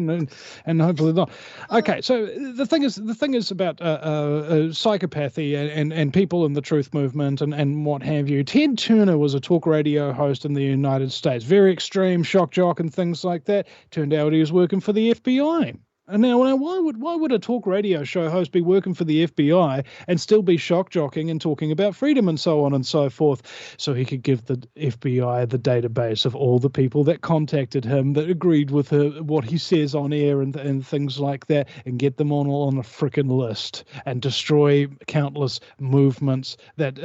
and hopefully not. Okay, so the thing is about psychopathy and people in the truth movement and what have you. Ted Turner was a talk radio host in the United States, very extreme, shock jock and things like that. Turned out he was working for the FBI. And now, why would a talk radio show host be working for the FBI and still be shock jocking and talking about freedom and so on and so forth? So he could give the FBI the database of all the people that contacted him, that agreed with what he says on air and things like that, and get them all on a frickin' list and destroy countless movements that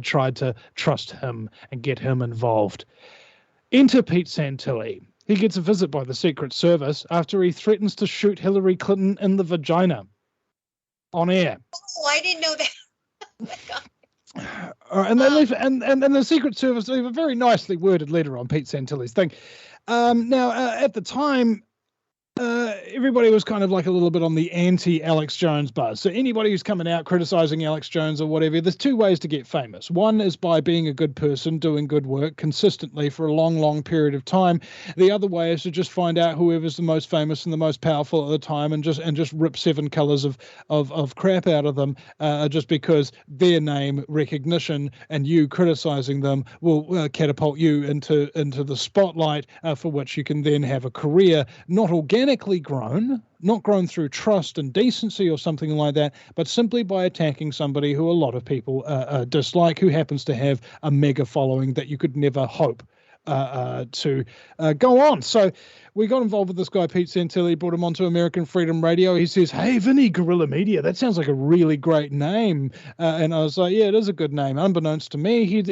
tried to trust him and get him involved. Enter Pete Santilli. He gets a visit by the Secret Service after he threatens to shoot Hillary Clinton in the vagina on air. Oh, I didn't know that. Oh my God. And they leave, and the Secret Service leave a very nicely worded letter on Pete Santilli's thing. Now, at the time, everybody was kind of like a little bit on the anti-Alex Jones buzz. So anybody who's coming out criticizing Alex Jones or whatever, there's two ways to get famous. One is by being a good person, doing good work consistently for a long, long period of time. The other way is to just find out whoever's the most famous and the most powerful at the time and just rip seven colors of crap out of them just because their name recognition and you criticizing them will catapult you into the spotlight for which you can then have a career, not organically grown, not grown through trust and decency or something like that, but simply by attacking somebody who a lot of people dislike, who happens to have a mega following that you could never hope to go on. So we got involved with this guy, Pete Santilli, brought him onto American Freedom Radio. He says, hey, Vinny, Guerrilla Media, that sounds like a really great name. And I was like, yeah, it is a good name. Unbeknownst to me, he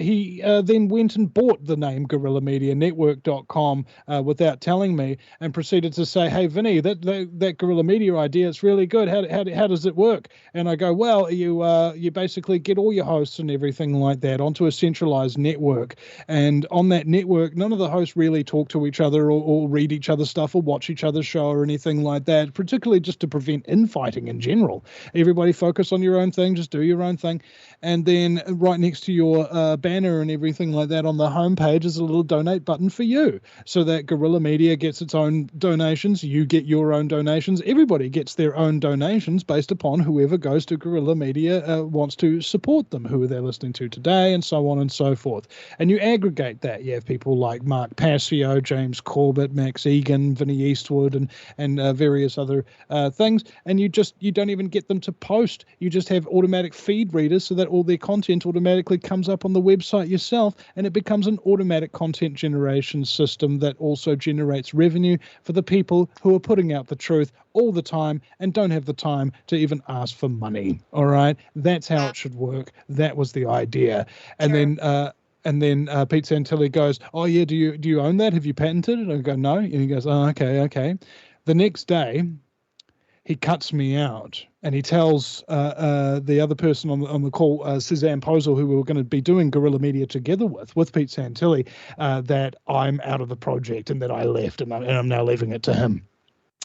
then went and bought the name GuerrillaMediaNetwork.com without telling me, and proceeded to say, hey, Vinny, that Guerrilla Media idea, it's really good. How does it work? And I go, well, you basically get all your hosts and everything like that onto a centralized network. And on that network, work. None of the hosts really talk to each other or read each other's stuff or watch each other's show or anything like that, particularly just to prevent infighting in general. Everybody focus on your own thing, just do your own thing. And then right next to your banner and everything like that on the homepage is a little donate button for you, so that Guerrilla Media gets its own donations, you get your own donations, everybody gets their own donations based upon whoever goes to Guerrilla Media wants to support them, who they're listening to today, and so on and so forth. And you aggregate that. You have people like Mark Passio, James Corbett, Max Egan, Vinny Eastwood, and various other things. And you don't even get them to post. You just have automatic feed readers so that all their content automatically comes up on the website yourself, and it becomes an automatic content generation system that also generates revenue for the people who are putting out the truth all the time and don't have the time to even ask for money. All right, that's how it should work. That was the idea. And then Pete Santilli goes, "Oh yeah, do you own that? Have you patented it?" And I go, "No." And he goes, "Oh, okay." The next day, he cuts me out and he tells the other person on the call, Suzanne Posel, who we were going to be doing Guerrilla Media together with Pete Santilli, that I'm out of the project and that I left and I'm now leaving it to him.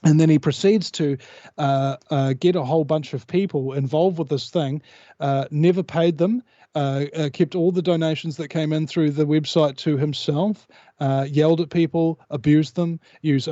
And then he proceeds to get a whole bunch of people involved with this thing, never paid them, kept all the donations that came in through the website to himself, yelled at people, abused them, used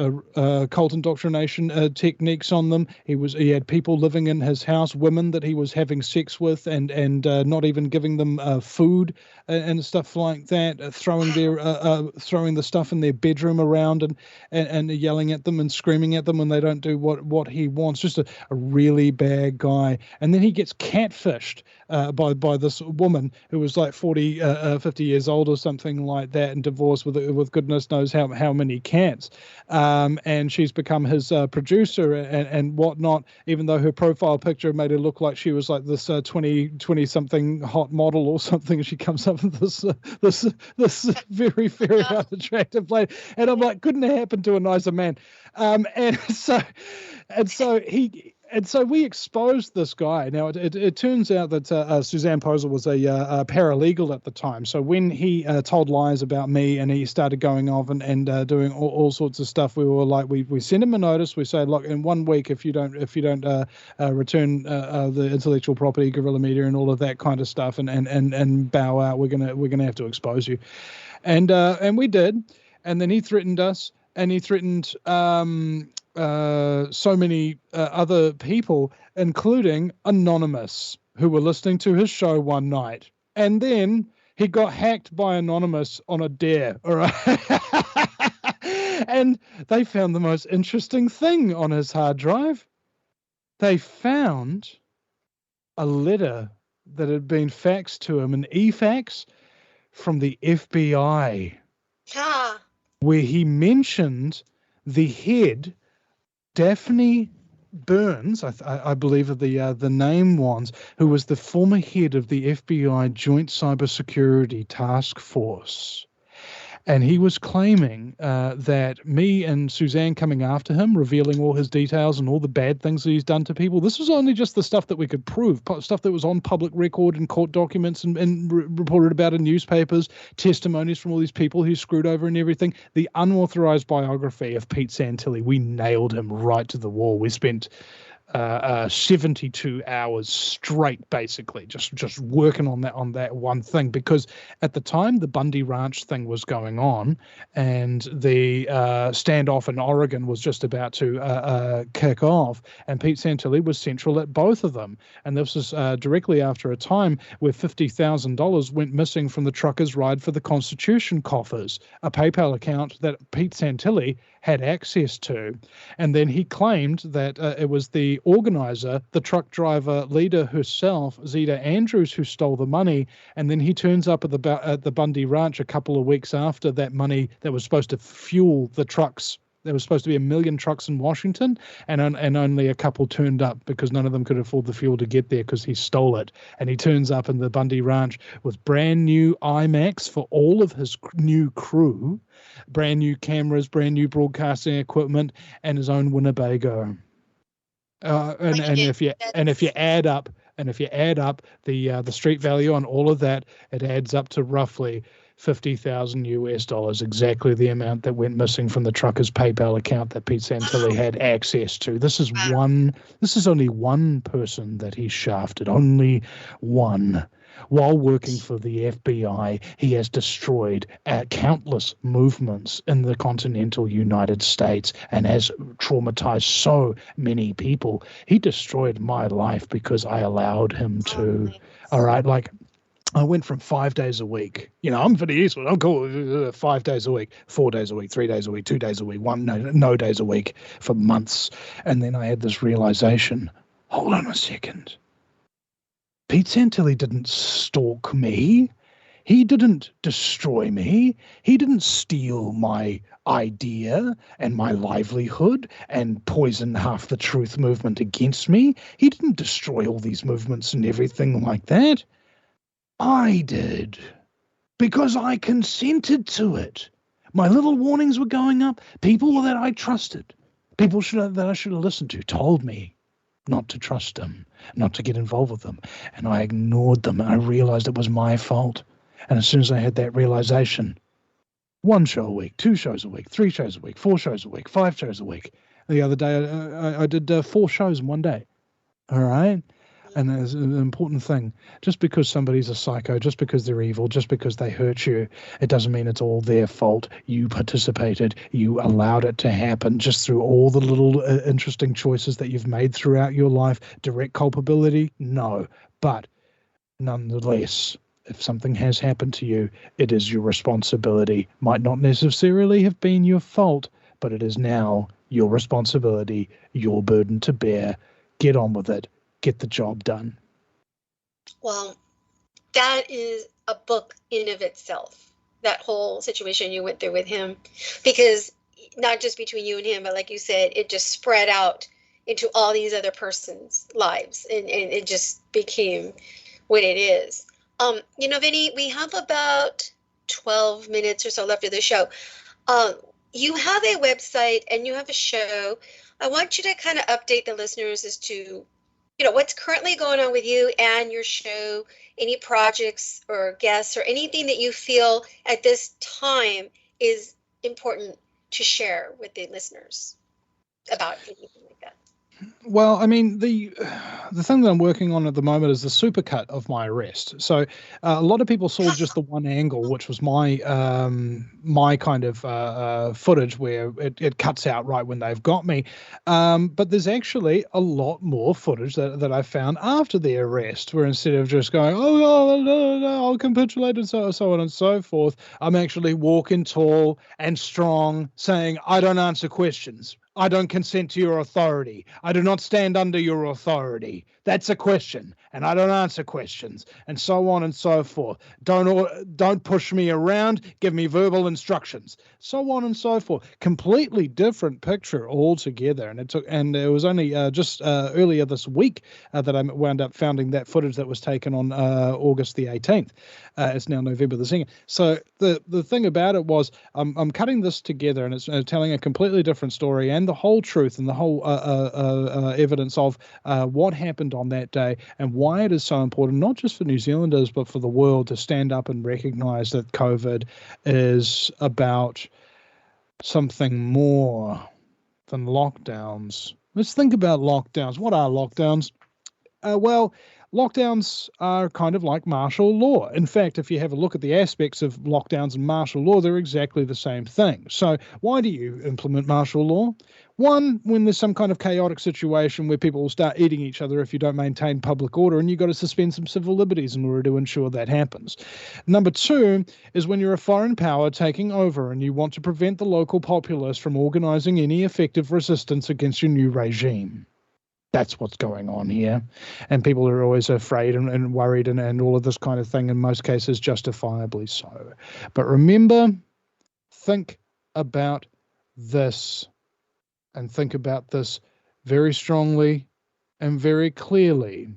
cult indoctrination techniques on them. He had people living in his house, women that he was having sex with, and not even giving them food and stuff like that, throwing the stuff in their bedroom around and yelling at them and screaming at them when they don't do what he wants. Just a really bad guy. And then he gets catfished by this woman who was like 50 years old or something like that, and divorced with goodness knows how many cats. And she's become his producer and whatnot, even though her profile picture made her look like she was like this 20 something hot model or something. She comes up with this very, very unattractive lady. And I'm like, couldn't it happen to a nicer man? And so we exposed this guy. Now, it turns out that Suzanne Posel was a paralegal at the time. So when he told lies about me and he started going off and doing all sorts of stuff, we were like, we sent him a notice. We say, look, in 1 week, if you don't return the intellectual property, Guerrilla Media, and all of that kind of stuff, and bow out, we're gonna have to expose you. And we did. And then he threatened us, and he threatened so many other people, including Anonymous, who were listening to his show one night. And then he got hacked by Anonymous on a dare, all right? And they found the most interesting thing on his hard drive. They found a letter that had been faxed to him, an e-fax from the FBI, where he mentioned the head, Daphne Burns, I believe the name was, who was the former head of the FBI Joint Cybersecurity Task Force. And he was claiming that me and Suzanne coming after him, revealing all his details and all the bad things that he's done to people, this was only just the stuff that we could prove, stuff that was on public record and court documents and reported about in newspapers, testimonies from all these people who screwed over and everything. The unauthorized biography of Pete Santilli, we nailed him right to the wall. We spent 72 hours straight, basically, just working on that one thing, because at the time the Bundy Ranch thing was going on and the standoff in Oregon was just about to kick off, and Pete Santilli was central at both of them. And this was directly after a time where $50,000 went missing from the truckers' ride for the Constitution coffers, a PayPal account that Pete Santilli had access to. And then he claimed that it was the organizer, the truck driver leader herself, Zeta Andrews, who stole the money. And then he turns up at the Bundy Ranch a couple of weeks after that money that was supposed to fuel the trucks. There was supposed to be 1 million trucks in Washington, and only a couple turned up because none of them could afford the fuel to get there because he stole it. And he turns up in the Bundy Ranch with brand new iMacs for all of his new crew, brand new cameras, brand new broadcasting equipment, and his own Winnebago. If you add up the street value on all of that, it adds up to roughly $50,000 US, exactly the amount that went missing from the trucker's PayPal account that Pete Santilli had access to. This is only one person that he shafted, only one. While working for the FBI, he has destroyed countless movements in the continental United States and has traumatized so many people. He destroyed my life because I allowed him to. All right, like I went from 5 days a week. I'm Vinny Eastwood. I'm cool. 5 days a week, 4 days a week, 3 days a week, 2 days a week, no days a week for months. And then I had this realization, hold on a second. Pete Santilli didn't stalk me. He didn't destroy me. He didn't steal my idea and my livelihood and poison half the truth movement against me. He didn't destroy all these movements and everything like that. I did, because I consented to it. My little warnings were going up. People that I trusted, people that I should have listened to, told me not to trust them, not to get involved with them. And I ignored them. And I realized it was my fault. And as soon as I had that realization, 1 show a week, 2 shows a week, 3 shows a week, 4 shows a week, 5 shows a week. The other day, I did 4 shows in one day. All right? And there's an important thing. Just because somebody's a psycho, just because they're evil, just because they hurt you, it doesn't mean it's all their fault. You participated. You allowed it to happen just through all the little interesting choices that you've made throughout your life. Direct culpability? No. But nonetheless, if something has happened to you, it is your responsibility. Might not necessarily have been your fault, but it is now your responsibility, your burden to bear. Get on with it. Get the job done. Well, that is a book in of itself, that whole situation you went through with him, because not just between you and him, but like you said, it just spread out into all these other persons' lives, and it just became what it is. Vinny, we have about 12 minutes or so left of the show. You have a website and you have a show. I want you to kind of update the listeners as to what's currently going on with you and your show, any projects or guests or anything that you feel at this time is important to share with the listeners about anything like that. Well, I mean, the thing that I'm working on at the moment is the supercut of my arrest. So a lot of people saw just the one angle, which was my kind of footage where it cuts out right when they've got me. But there's actually a lot more footage that I found after the arrest, where instead of just going, no, I'll capitulate and so on and so forth, I'm actually walking tall and strong, saying, I don't answer questions. I don't consent to your authority. I do not stand under your authority. That's a question, and I don't answer questions, and so on and so forth. Don't push me around. Give me verbal instructions, so on and so forth. Completely different picture altogether. And it was only just earlier this week that I wound up finding that footage that was taken on August the 18th. It's now November the 2nd. So the thing about it was I'm cutting this together, and it's telling a completely different story and the whole truth and the whole evidence of what happened on that day and why it is so important, not just for New Zealanders, but for the world to stand up and recognize that COVID is about something more than lockdowns. Let's think about lockdowns. What are lockdowns? Lockdowns are kind of like martial law. In fact, if you have a look at the aspects of lockdowns and martial law, they're exactly the same thing. So why do you implement martial law? One, when there's some kind of chaotic situation where people will start eating each other if you don't maintain public order, and you've got to suspend some civil liberties in order to ensure that happens. Number two is when you're a foreign power taking over and you want to prevent the local populace from organizing any effective resistance against your new regime. That's what's going on here. And people are always afraid and worried and all of this kind of thing, in most cases justifiably so. But remember, think about this, and think about this very strongly and very clearly.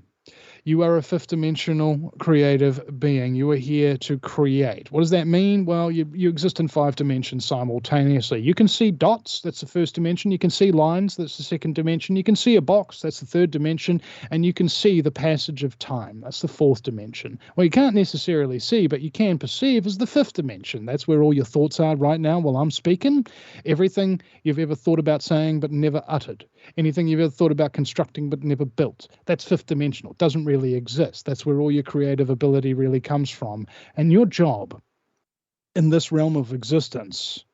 You are a fifth dimensional creative being. You are here to create. What does that mean? Well, you exist in 5 dimensions simultaneously. You can see dots, that's the first dimension. You can see lines, that's the second dimension. You can see a box, that's the third dimension. And you can see the passage of time, that's the fourth dimension. Well, you can't necessarily see, but you can perceive is the fifth dimension. That's where all your thoughts are right now while I'm speaking. Everything you've ever thought about saying but never uttered. Anything you've ever thought about constructing but never built. That's fifth dimensional. It doesn't really exist. That's where all your creative ability really comes from. And your job in this realm of existence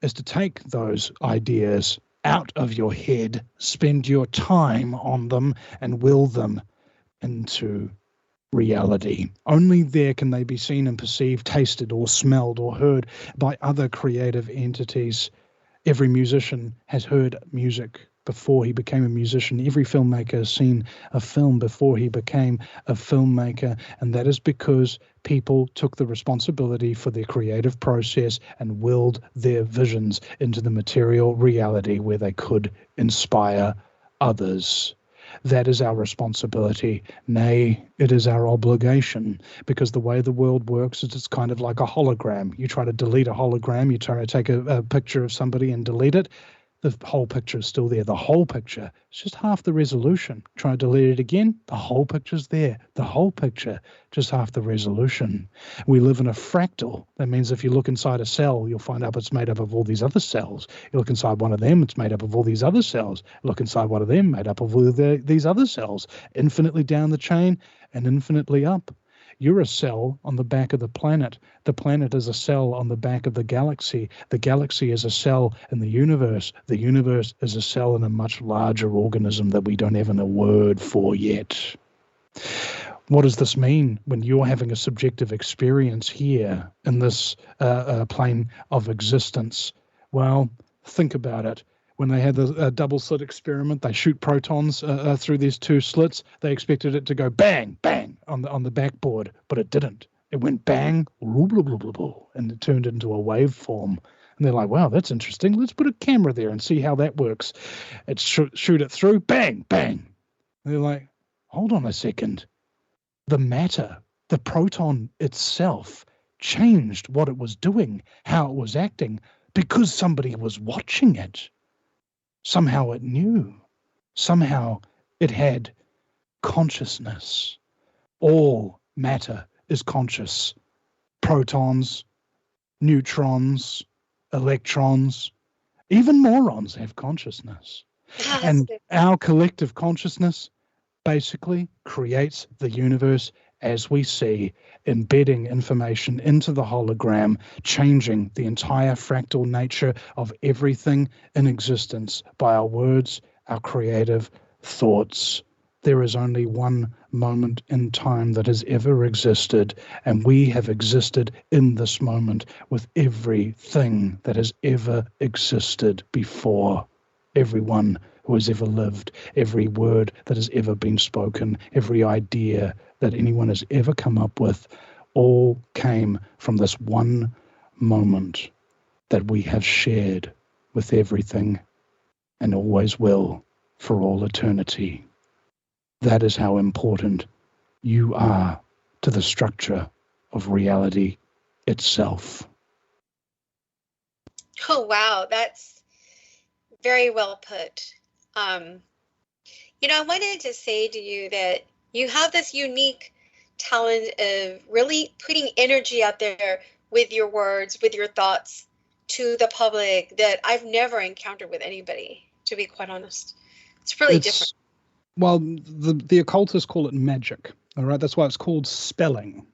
is to take those ideas out of your head, spend your time on them, and will them into reality. Only there can they be seen and perceived, tasted or smelled or heard by other creative entities. Every musician has heard music before he became a musician. Every filmmaker has seen a film before he became a filmmaker, and that is because people took the responsibility for their creative process and willed their visions into the material reality where they could inspire others. That is our responsibility. Nay, it is our obligation, because the way the world works is it's kind of like a hologram. You try to delete a hologram, you try to take a picture of somebody and delete it, the whole picture is still there. The whole picture is just half the resolution. Try to delete it again, the whole picture's there. The whole picture, just half the resolution. We live in a fractal. That means if you look inside a cell, you'll find out it's made up of all these other cells. You look inside one of them, it's made up of all these other cells. Look inside one of them, made up of all these other cells. Infinitely down the chain and infinitely up. You're a cell on the back of the planet. The planet is a cell on the back of the galaxy. The galaxy is a cell in the universe. The universe is a cell in a much larger organism that we don't have a word for yet. What does this mean when you're having a subjective experience here in this plane of existence? Well, think about it. When they had the double slit experiment, they shoot protons through these 2 slits. They expected it to go bang, bang on the backboard, but it didn't. It went bang, blah, blah, blah, blah, blah, and it turned into a waveform. And they're like, wow, that's interesting. Let's put a camera there and see how that works. It shoot it through, bang, bang. And they're like, hold on a second. The matter, the proton itself, changed what it was doing, how it was acting, because somebody was watching it. Somehow it knew. Somehow it had consciousness. All matter is conscious. Protons, neutrons, electrons, even morons have consciousness. And our collective consciousness basically creates the universe as we see, embedding information into the hologram, changing the entire fractal nature of everything in existence by our words, our creative thoughts. There is only one moment in time that has ever existed, and we have existed in this moment with everything that has ever existed before. Everyone who has ever lived, every word that has ever been spoken, every idea that anyone has ever come up with, all came from this one moment that we have shared with everything and always will for all eternity. That is how important you are to the structure of reality itself. Oh, wow. That's very well put. I wanted to say to you that you have this unique talent of really putting energy out there with your words, with your thoughts to the public that I've never encountered with anybody, to be quite honest. It's really different. Well, the occultists call it magic. All right, that's why it's called spelling.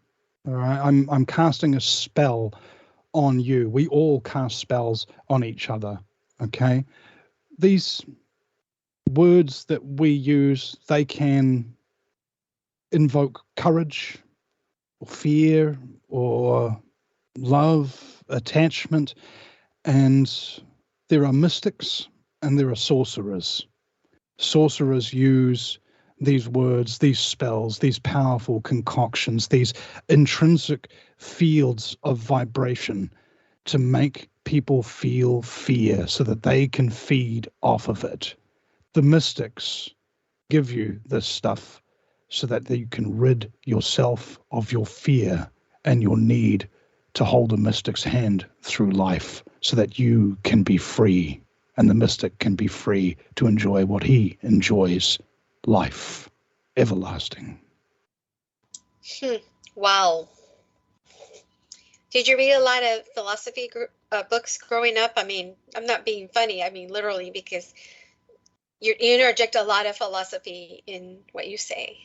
All right, I'm casting a spell on you. We all cast spells on each other. Okay, these words that we use, they can invoke courage or fear or love, attachment, and there are mystics and there are sorcerers. Sorcerers use these words, these spells, these powerful concoctions, these intrinsic fields of vibration to make people feel fear so that they can feed off of it. The mystics give you this stuff so that you can rid yourself of your fear and your need to hold a mystic's hand through life, so that you can be free and the mystic can be free to enjoy what he enjoys, life everlasting. Wow. Did you read a lot of philosophy books growing up? I mean, I'm not being funny. I mean, literally, because you interject a lot of philosophy in what you say.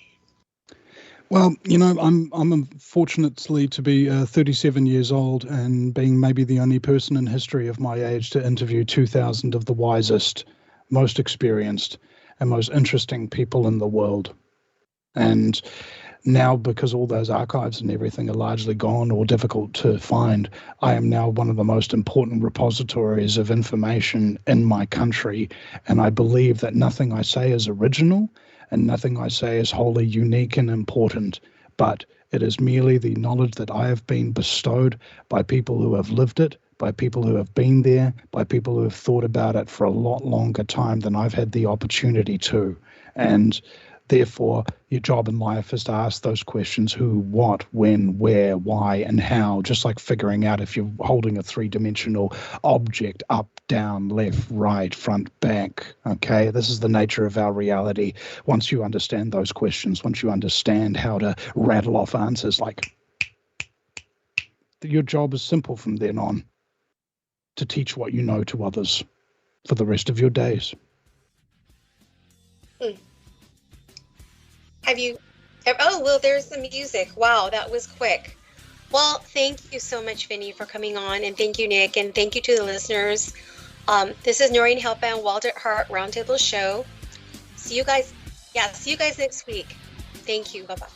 Well, you know, I'm fortunately to be 37 years old and being maybe the only person in history of my age to interview 2,000 of the wisest, most experienced, and most interesting people in the world. And now, because all those archives and everything are largely gone or difficult to find, I am now one of the most important repositories of information in my country. And I believe that nothing I say is original and nothing I say is wholly unique and important, but it is merely the knowledge that I have been bestowed by people who have lived it, by people who have been there, by people who have thought about it for a lot longer time than I've had the opportunity to. And therefore, your job in life is to ask those questions: who, what, when, where, why, and how, just like figuring out if you're holding a three-dimensional object up, down, left, right, front, back. Okay, this is the nature of our reality. Once you understand those questions, once you understand how to rattle off answers, like, your job is simple from then on: to teach what you know to others for the rest of your days. Oh, well, there's the music. Wow, that was quick. Well, thank you so much, Vinny, for coming on, and thank you, Nick, and thank you to the listeners. This is Noreen Helpband, Walter Hart Roundtable Show. See you guys next week. Thank you. Bye-bye.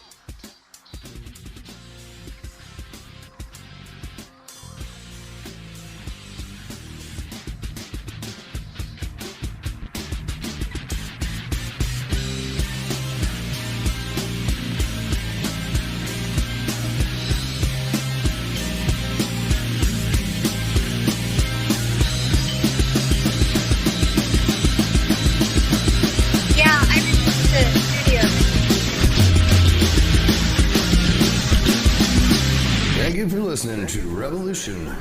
Thank you for listening to Revolution